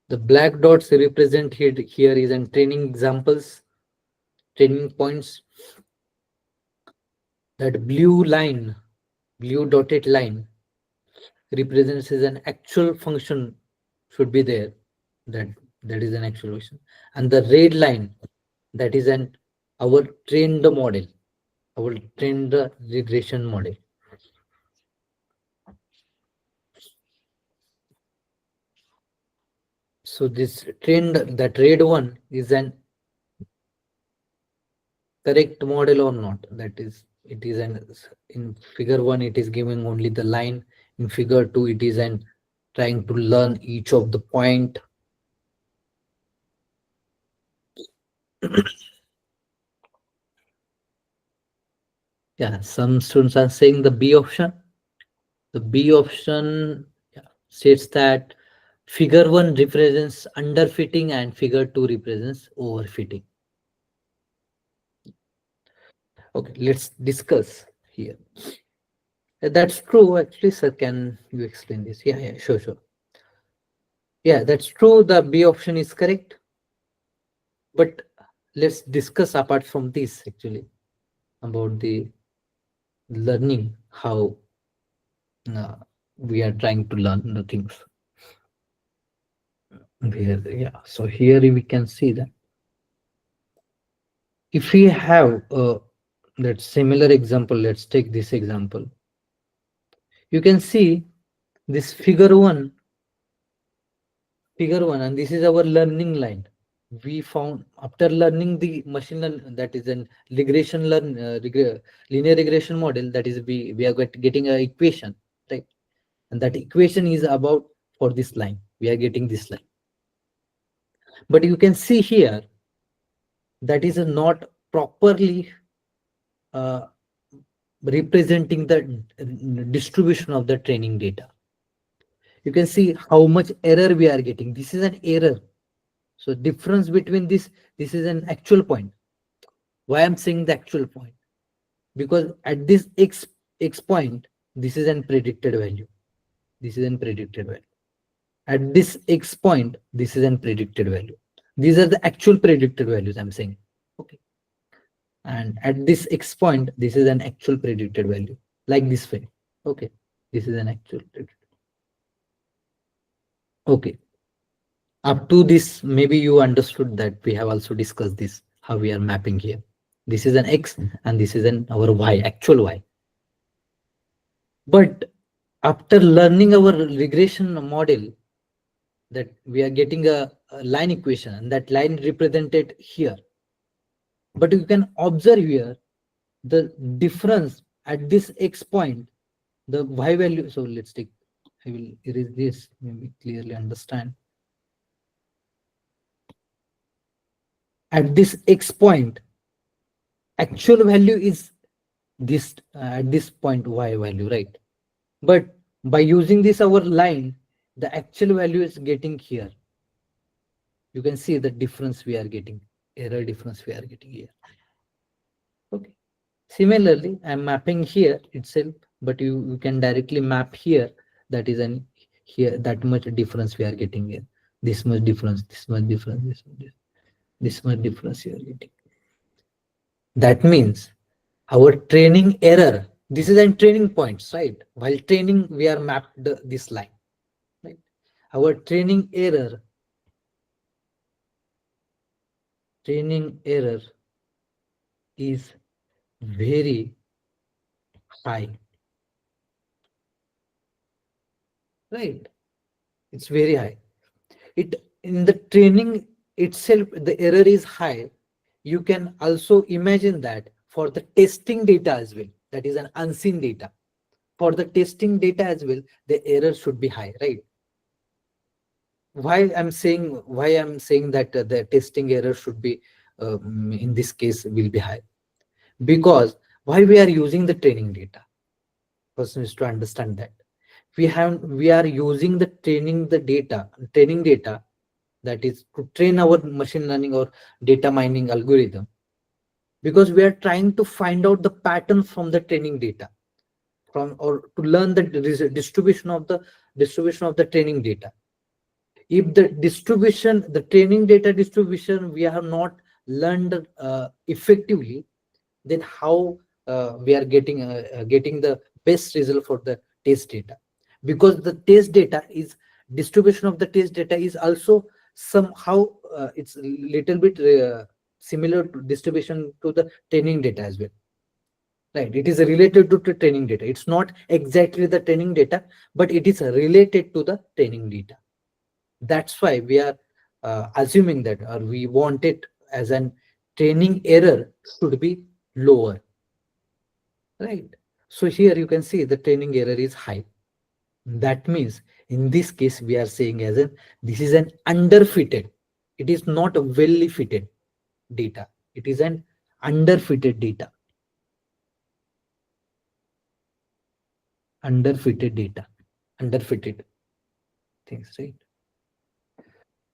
The black dots represent here is an training examples, training points. That blue line, blue dotted line represents as an actual function should be there. That that is an actual function. And the red line, that is an our trained model, our trained regression model. So this trained, that red one is an correct model or not. That is, it is an, in figure 1 it is giving only the line, in figure 2 it is an trying to learn each of the point. Yeah, some students are saying the B option. The B option, yeah, states that figure 1 represents underfitting and figure 2 represents overfitting. Okay, let's discuss here. That's true. Actually, sir, can you explain this? Yeah, yeah, sure, sure. Yeah, that's true. The B option is correct. But let's discuss apart from this actually about the learning, how uh, we are trying to learn the things. Yeah, so here we can see that if we have that similar example, let's take this example. You can see this figure one, and this is our learning line. We found after learning the machine learn, that is an linear regression model, that is we are getting a equation, right? And that equation is about for this line, we are getting this line. But you can see here that is not properly uh, representing the distribution of the training data. You can see how much error we are getting. This is an error. So difference between this is an actual point. Why I'm saying the actual point? Because at this x point, this is an predicted value. This is an predicted value. At this x point, this is an predicted value. These are the actual predicted values I'm saying. Okay. And at this x point, this is an actual predicted value, like this way. Okay. This is an actual predicted. Okay. Up to this, maybe you understood that we have also discussed this, how we are mapping here. This is an x and this is an our y, actual y. But after learning our regression model, that we are getting a line equation, and that line represented here. But you can observe here the difference at this x point, the y value. So let's take, I will erase this, maybe clearly understand. At this x point, actual value is this at this point y value, right? But by using this our line, the actual value is getting here. You can see the difference we are getting, error difference we are getting here. Okay. Similarly, I'm mapping here itself, but you can directly map here. That is an here, that much difference we are getting here. This much difference, this much difference, this much difference you are getting. That means our training error, this is a training points, right? While training, we are mapped this line, right? Our training error is very high, right? It's very high. It in the training itself the error is high, you can also imagine that for the testing data as well, that is an unseen data. For the testing data as well, the error should be high, right? Why I'm saying that the testing error should be in this case will be high, because why we are using the training data, person is to understand that we are using the training data, that is to train our machine learning or data mining algorithm, because we are trying to find out the pattern from the training data, from or to learn the distribution of the training data. If the training data distribution we have not learned effectively, then how we are getting the best result for the test data? Because the test data is distribution of the test data is also somehow it's a little bit similar to distribution to the training data as well, right? It is related to the training data. It's not exactly the training data, but it is related to the training data. That's why we are assuming that, or we want it as an training error should be lower, right? So here you can see the training error is high. That means in this case we are saying as an this is an underfitted, it is not a well fitted data, it is an underfitted data, underfitted data, underfitted things, right?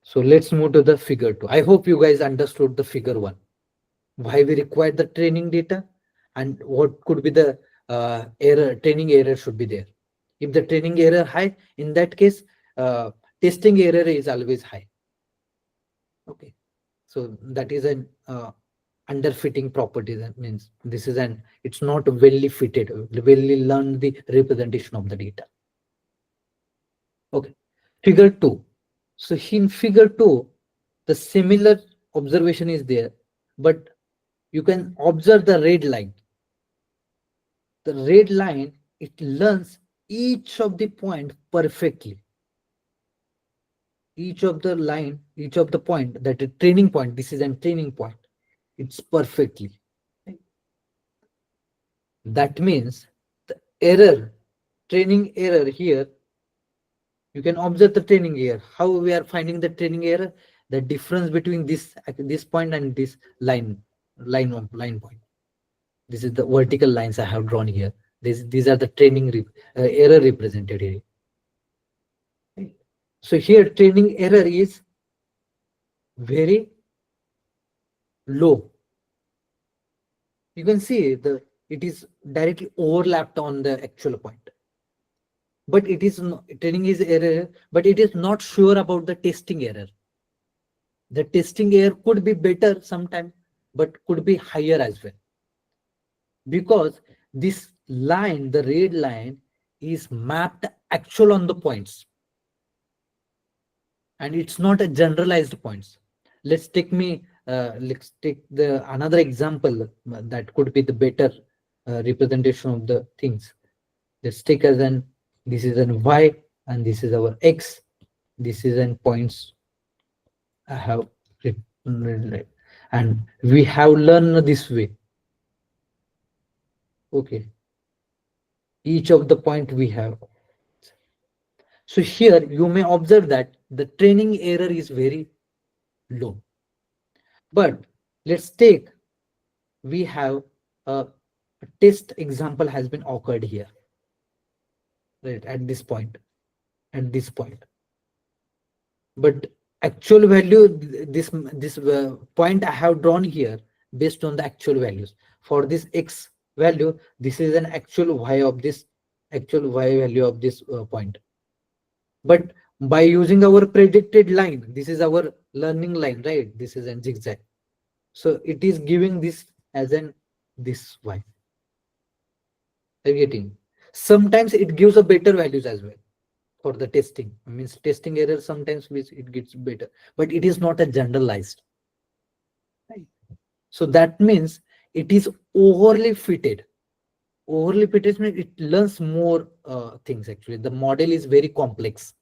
So let's move to the figure 2. I hope you guys understood the figure 1, why we require the training data and what could be the training error should be there. If the training error high, in that case testing error is always high. Okay, so that is an underfitting property. That means this is an it's not well fitted, well learned the representation of the data. Okay, figure 2. So in figure 2 the similar observation is there, but you can observe the red line. The red line, it learns each of the point perfectly. Each of the line, each of the point, that a training point, this is a training point, it's perfectly. That means the error, training error here, you can observe the training error. How we are finding the training error? The difference between this point and this line point. This is the vertical lines I have drawn here. These are the training error represented here. So here training error is very low. You can see it is directly overlapped on the actual point. But it is training is error, but it is not sure about the testing error. The testing error could be better sometime, but could be higher as well. Because this line, the red line, is mapped actual on the points. And it's not a generalized points. Let's take the another example that could be the better representation of the things. Let's take as an this is an y and this is our x. This is an points I have written, and we have learned this way. Okay, each of the point we have. So here you may observe that the training error is very low. But let's take, we have a test example has been occurred here, right, at this point, but actual value, this point I have drawn here based on the actual values. For this x value, this is an actual y of this actual y value of this point. But by using our predicted line, this is our learning line, right? This is a zigzag. So it is giving this as an this y. Are you getting? Sometimes it gives a better values as well for the testing. I mean, testing error sometimes it gets better, but it is not a generalized. Right? So that means it is overly fitted. Overly fitted means it learns more things. Actually, the model is very complex.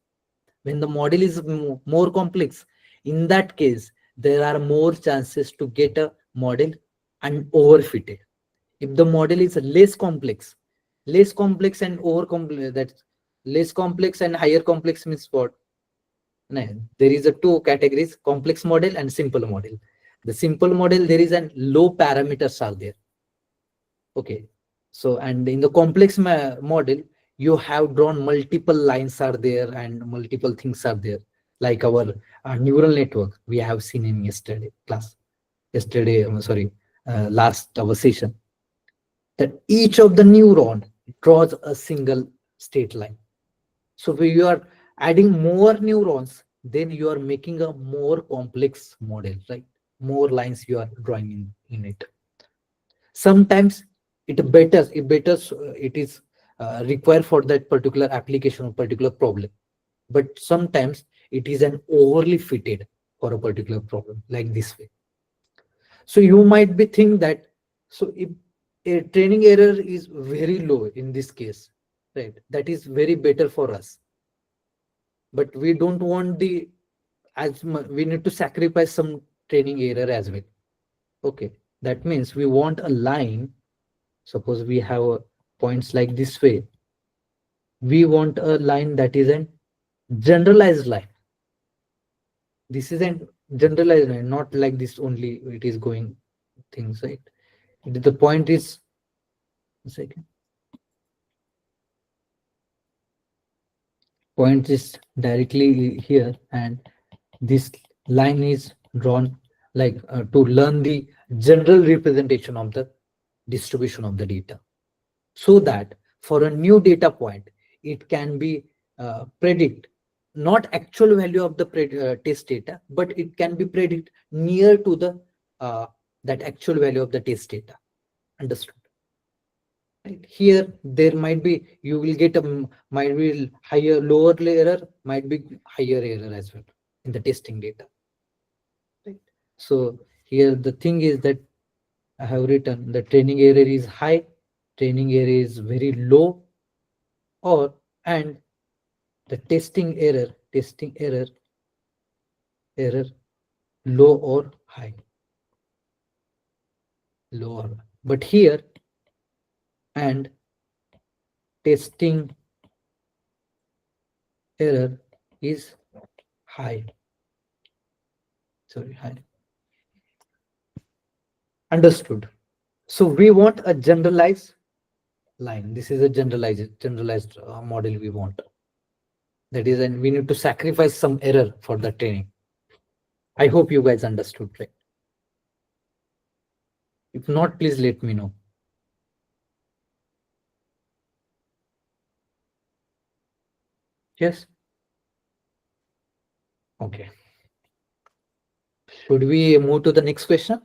When the model is more complex, in that case, there are more chances to get a model and overfitted. If the model is less complex and over complex, that's less complex and higher complex means what? No, there is a two categories: complex model and simple model. The simple model, there is an low parameters are there. Okay, so and in the complex model, you have drawn multiple lines are there and multiple things are there, like our neural network we have seen in yesterday class. Yesterday, sorry, last our session, that each of the neuron draws a single state line. So when you are adding more neurons, then you are making a more complex model, right? More lines you are drawing in it. Sometimes it is required for that particular application or particular problem, but sometimes it is an overly fitted for a particular problem, like this way. So you might be think that, so if a training error is very low in this case, right, that is very better for us, but we don't want the as much, we need to sacrifice some training error as well. Okay, that means we want a line. Suppose we have points like this way, we want a line that is a generalized line. This is a generalized line, not like this only it is going things, right? The point is, a second, point is directly here, and this line is drawn like to learn the general representation of the distribution of the data, so that for a new data point it can be predict not actual value of the test data, but it can be predict near to the that actual value of the test data. Understood? Right. Here there might be, you will get a might be higher, lower error, might be higher error as well in the testing data. Right. So here the thing is that I have written the training error is high, training error is very low, or and the testing error low or high, lower. But here and testing error is high. Sorry, high. Understood. So we want a generalized line. This is a generalized model we want. That is, and we need to sacrifice some error for the training. I hope you guys understood, right? If not, please let me know. Yes. Okay. Should we move to the next question?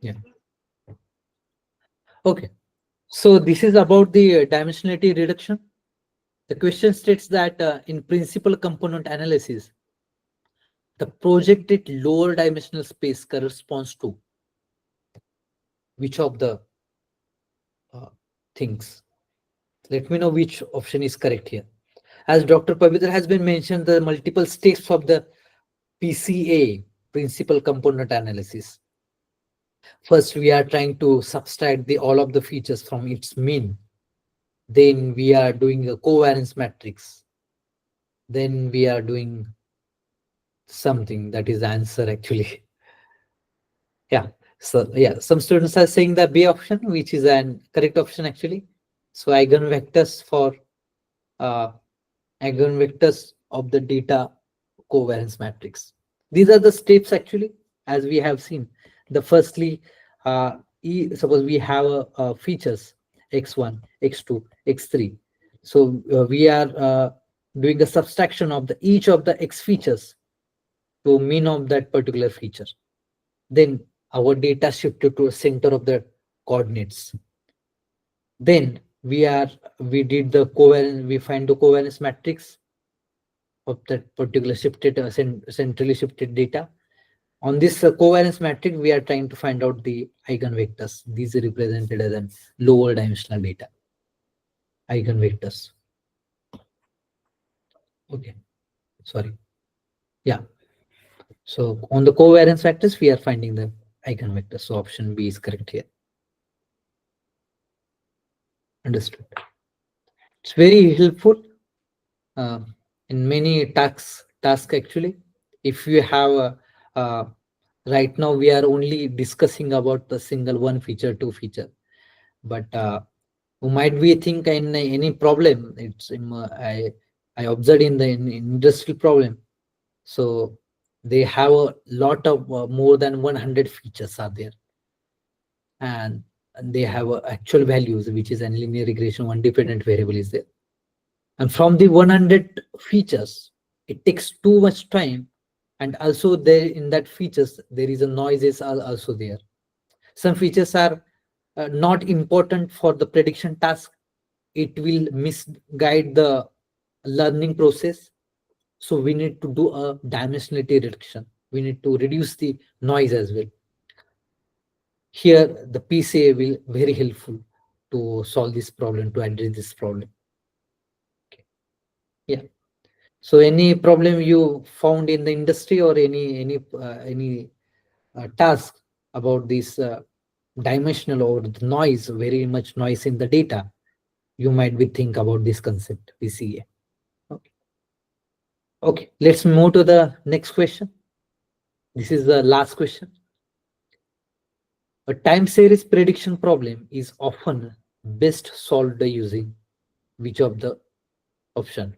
Yeah. Okay. So this is about the dimensionality reduction. The question states that in principal component analysis, the projected lower dimensional space corresponds to which of the things? Let me know which option is correct here. As Dr. Pavitra has been mentioned, the multiple steps of the PCA, principal component analysis. First, we are trying to subtract all of the features from its mean. Then we are doing a covariance matrix. Then we are doing something that is answer actually. Yeah. So yeah, some students are saying the B option, which is an correct option actually. So eigenvectors for eigenvectors of the data covariance matrix. These are the steps actually, as we have seen. The firstly, suppose we have features x1, x2, x3. So we are doing a subtraction of each of the x features to mean of that particular feature. Then our data shifted to a center of the coordinates. Then we did the covariance, we find the covariance matrix of that particular shifted centrally shifted data. On this covariance matrix, we are trying to find out the eigenvectors. These are represented as lower dimensional data eigenvectors. Okay, sorry. Yeah. So on the covariance factors, we are finding the eigenvectors. So option B is correct here. Understood. It's very helpful uh, in many tasks actually. If you have a right now we are only discussing about the single one feature, two feature, but you might be think in any problem. It's in I observed in the industrial problem. So they have a lot of more than 100 features are there, and they have actual values, which is a linear regression. One dependent variable is there, and from the 100 features, it takes too much time, and also there in that features there is a noises are also there. Some features are not important for the prediction task. It will misguide the learning process. So we need to do a dimensionality reduction. We need to reduce the noise as well. Here, the PCA will very helpful to solve this problem, to address this problem. Okay. Yeah. So any problem you found in the industry or any task about this dimensional or the noise, very much noise in the data, you might be think about this concept, PCA. Okay. Okay, let's move to the next question. This is the last question. A time series prediction problem is often best solved using which of the option?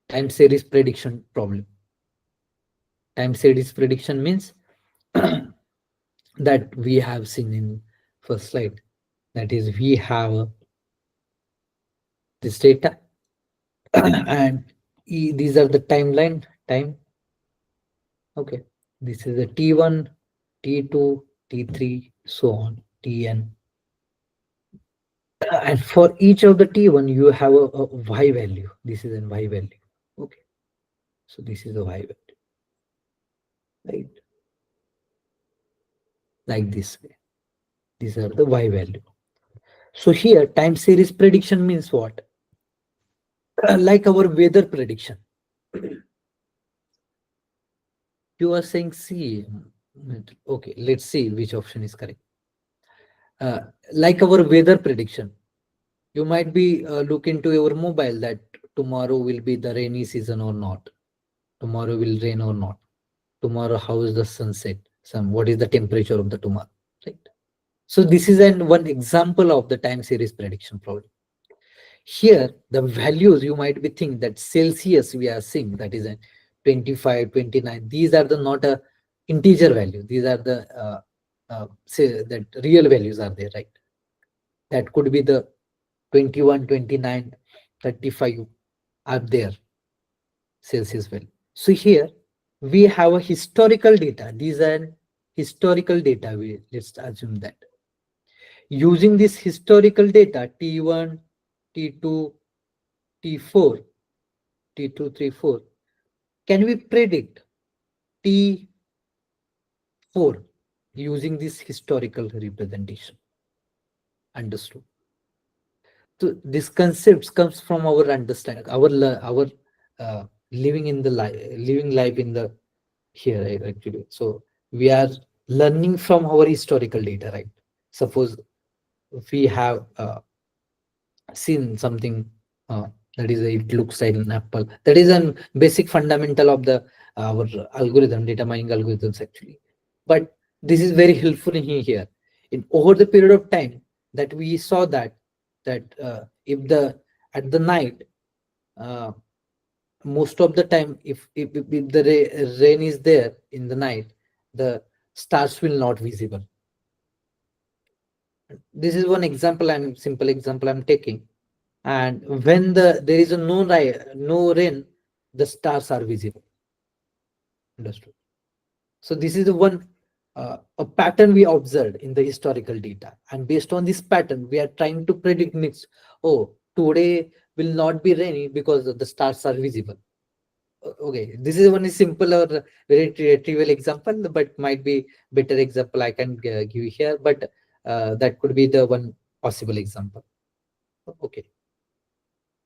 Time series prediction problem. Time series prediction means that we have seen in first slide. That is, we have this data and these are the timeline time. Okay, this is a T1, T2, T3, so on, Tn. And for each of the T1, you have a Y value. This is a Y value. Okay, so this is a Y value, right? Like this way. These are the Y value. So here, time series prediction means what? Like our weather prediction. You are saying C. Okay, let's see which option is correct. Like our weather prediction, you might be look into your mobile that tomorrow will be the rainy season or not. Tomorrow will rain or not. Tomorrow, how is the sunset? What is the temperature of the tomorrow? Right. So this is one example of the time series prediction problem. Here, the values you might be think that Celsius we are seeing, that is a 25, 29. These are the not a integer value. These are the say that real values are there, right? That could be the 21, 29, 35 are there Celsius value. So here we have a historical data. These are historical data. Let's assume that using this historical data T1, T2, T4, T2, 3, 4, can we predict T4 using this historical representation? Understood. So this concept comes from our understanding, our living in the living life in the here actually. So we are learning from our historical data, right? Suppose we have seen something that is it looks like an apple. That is a basic fundamental of the our algorithm, data mining algorithms actually. But this is very helpful in here. In over the period of time that we saw that if the at the night uh, most of the time if the rain is there in the night, the stars will not visible. This is one example, simple example I'm taking. And when there is a no rain, the stars are visible. Understood. So this is the one a pattern we observed in the historical data, and based on this pattern we are trying to predict next. Oh, today will not be rainy because the stars are visible. Okay, this is one simple or very trivial example, but might be better example I can give here, but that could be the one possible example. Okay.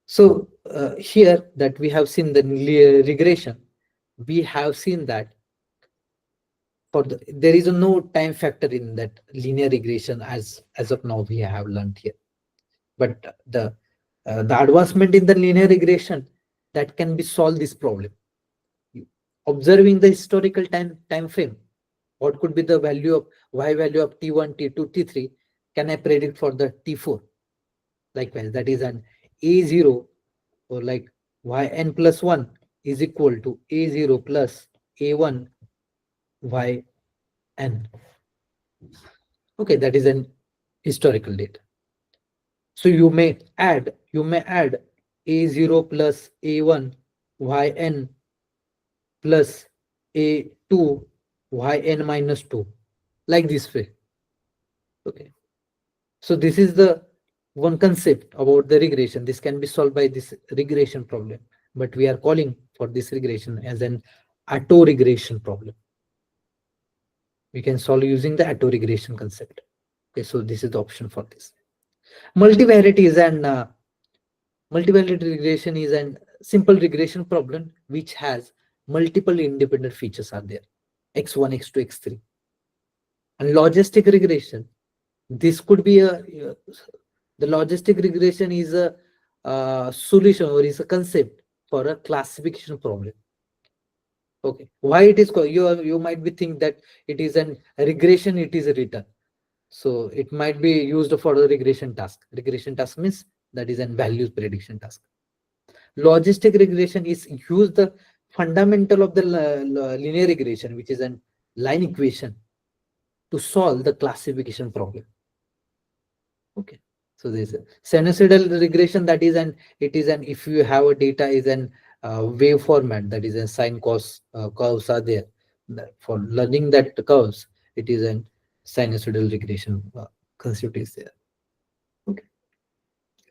So here that we have seen the regression, we have seen that there is no time factor in that linear regression as of now we have learned here. But the advancement in the linear regression that can be solve this problem. Observing the historical time frame, what could be the value of y value of t1, t2, t3? Can I predict for the t4? Likewise, that is an a0, or like yn plus 1 is equal to a0 plus a1 yn. Okay, that is an historical data. So you may add a0 plus a1 yn plus a2 yn minus 2, like this way. Okay, so this is the one concept about the regression. This can be solved by this regression problem, but we are calling for this regression as an autoregression problem. We can solve using the autoregression concept. Okay, so this is the option for this. Multivariate is an multivariate regression is an simple regression problem which has multiple independent features are there, x1, x2, x3. And logistic regression, this could be the logistic regression is a solution or is a concept for a classification problem. Okay, why it is called? You might be think that it is an regression, it is a return. So it might be used for the regression task. Regression task means that is an values prediction task. Logistic regression is use the fundamental of the linear regression, which is an line equation, to solve the classification problem. Okay, so this is sinusoidal regression, that is an if you have a data is an wave format, that is a sine cos curves are there. For learning that curves, it is an sinusoidal regression concept is there. Okay,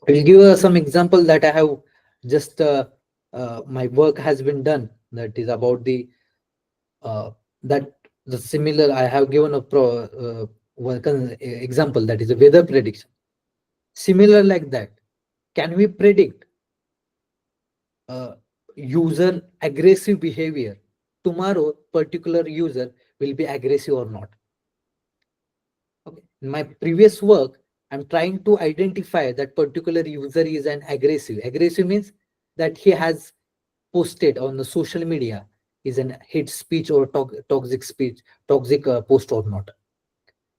I'll give some example that I have just my work has been done, that is about the the similar. I have given a example, that is a weather prediction. Similar like that, can we predict user aggressive behavior? Tomorrow, particular user will be aggressive or not? Okay. In my previous work, I'm trying to identify that particular user is an aggressive. Aggressive means that he has posted on the social media is an hate speech or toxic speech, toxic post or not.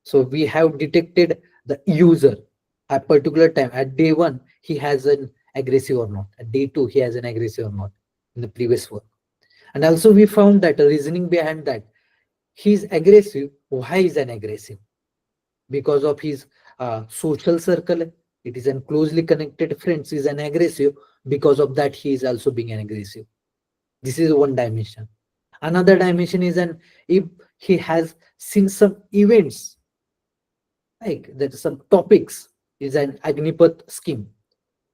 So we have detected the user at particular time. At day 1, he has an aggressive or not. At day 2, he has an aggressive or not in the previous work. And also we found that the reasoning behind that, he's aggressive. Why is an aggressive? Because of his social circle. It is an closely connected friends is an aggressive. Because of that, he is also being an aggressive. This is one dimension. Another dimension is if he has seen some events, like that some topics is an Agnipath scheme.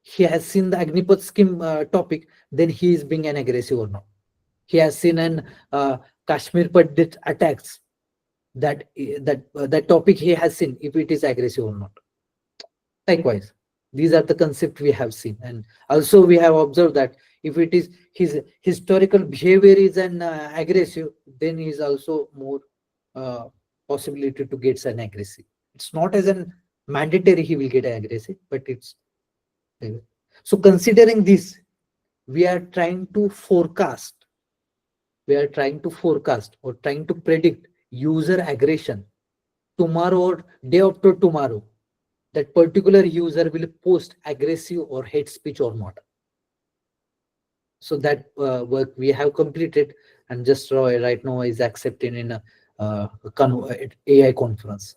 He has seen the Agnipath scheme topic, then he is being an aggressive or not. He has seen an Kashmir Pandit attacks, that topic he has seen, if it is aggressive or not. Likewise, these are the concepts we have seen, and also we have observed that if it is his historical behavior is an aggressive, then he is also more possibility to get an aggressive. It's not as an mandatory he will get aggressive, but it's so considering this, we are trying to forecast. We are trying to forecast or trying to predict user aggression tomorrow or day after tomorrow. That particular user will post aggressive or hate speech or not. So that work we have completed, and just right now is accepted in a AI conference.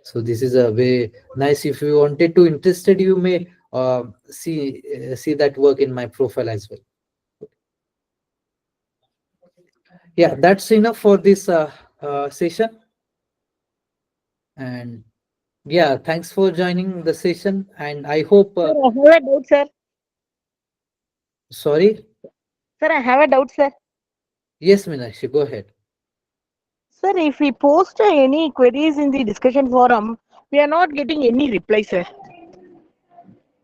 So this is a very nice. If you wanted to interested, you may see that work in my profile as well. Yeah, that's enough for this session. And yeah, thanks for joining the session. And I hope. Sir, I have a doubt, sir. Sorry. Sir, I have a doubt, sir. Yes, Meenakshi, go ahead. Sir, if we post any queries in the discussion forum, we are not getting any reply, sir.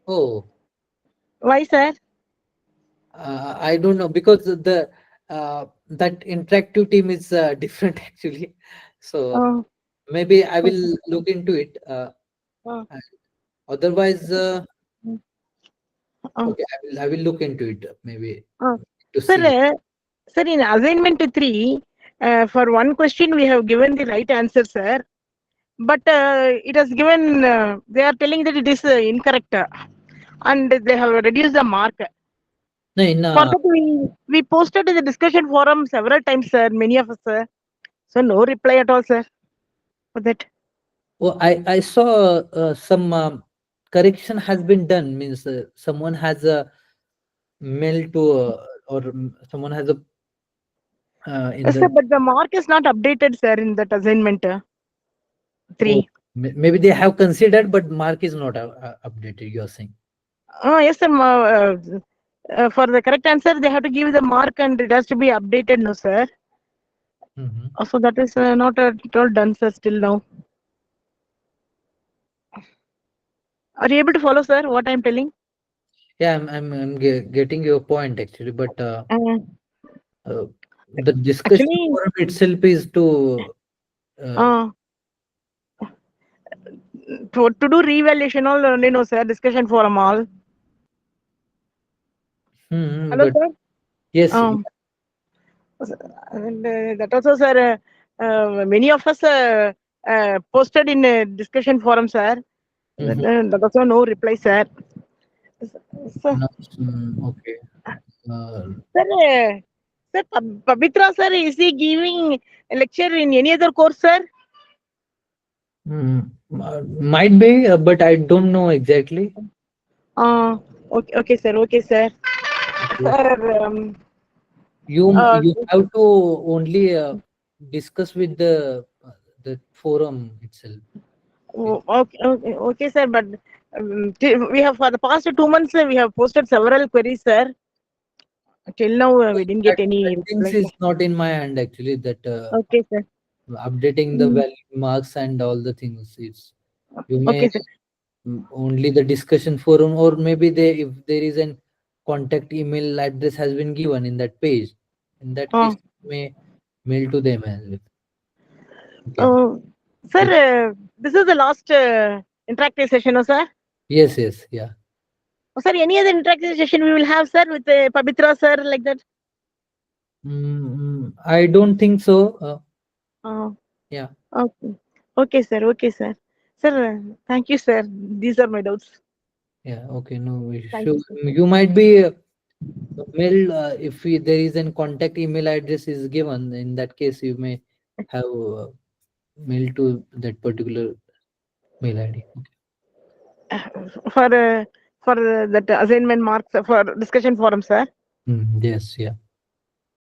Oh, Why, sir? I don't know because the that interactive team is different actually. So Oh, maybe I okay. will look into it. Oh, And otherwise, mm, oh, okay, I will look into it maybe oh. to Sir, see. sir, in assignment 3, for one question we have given the right answer, sir. But it has given, they are telling that it is incorrect, and they have reduced the mark. No, in For that, we posted in the discussion forum several times, sir, many of us, sir. So, no reply at all, sir, for that. oh, I saw some correction has been done. Means someone has a mail to or someone has a in Yes, sir, the but the mark is not updated, sir, in that assignment oh 3. maybe they have considered, but mark is not updated. You are saying. Yes, sir. For the correct answer, they have to give the mark and it has to be updated, no, sir. Hmm. So that is not at all done, sir, still now. Are you able to follow, sir, what I'm telling? Yeah, I'm getting your point actually, but Uh, uh, the discussion actually, forum itself is to uh, uh, to do revaluation all only, no, sir, discussion forum all. Hello, but sir. yes, Um, and that also, sir, many of us posted in discussion forum, sir. mm-hmm. That also no reply, sir. So, No, okay. Uh, sir, sir, Pabitra, sir, is he giving a lecture in any other course, sir? might be, but I don't know exactly. Uh, okay, sir, okay, sir. Okay. Sir, uh, You have to only discuss with the forum itself. okay, sir, but we have for the past 2 months, we have posted several queries, sir. Till now, we didn't That get any things reply, sir. is not in my hand actually. That Okay, sir. updating the Mm, value marks and all the things. It's you may okay, sir. only the discussion forum, or maybe they if there is an contact email address has been given in that page. In that Uh, case, you may mail to them as well. Okay. uh, sir, Yes. this is the last interactive session, no, sir? Yes. Yes. Yeah. Sir, any other interactive session we will have, sir, with Pabitra, sir, like that? I don't think so. Uh, Yeah. okay. Okay, sir. Okay, sir. Sir, thank you, sir. These are my doubts. Yeah. Okay. No Thank issue. you, sir. You might be mail if there is an contact email address is given. In that case, you may have mail to that particular mail ID. Okay. For that assignment marks for discussion forum, sir. Yes. Yeah.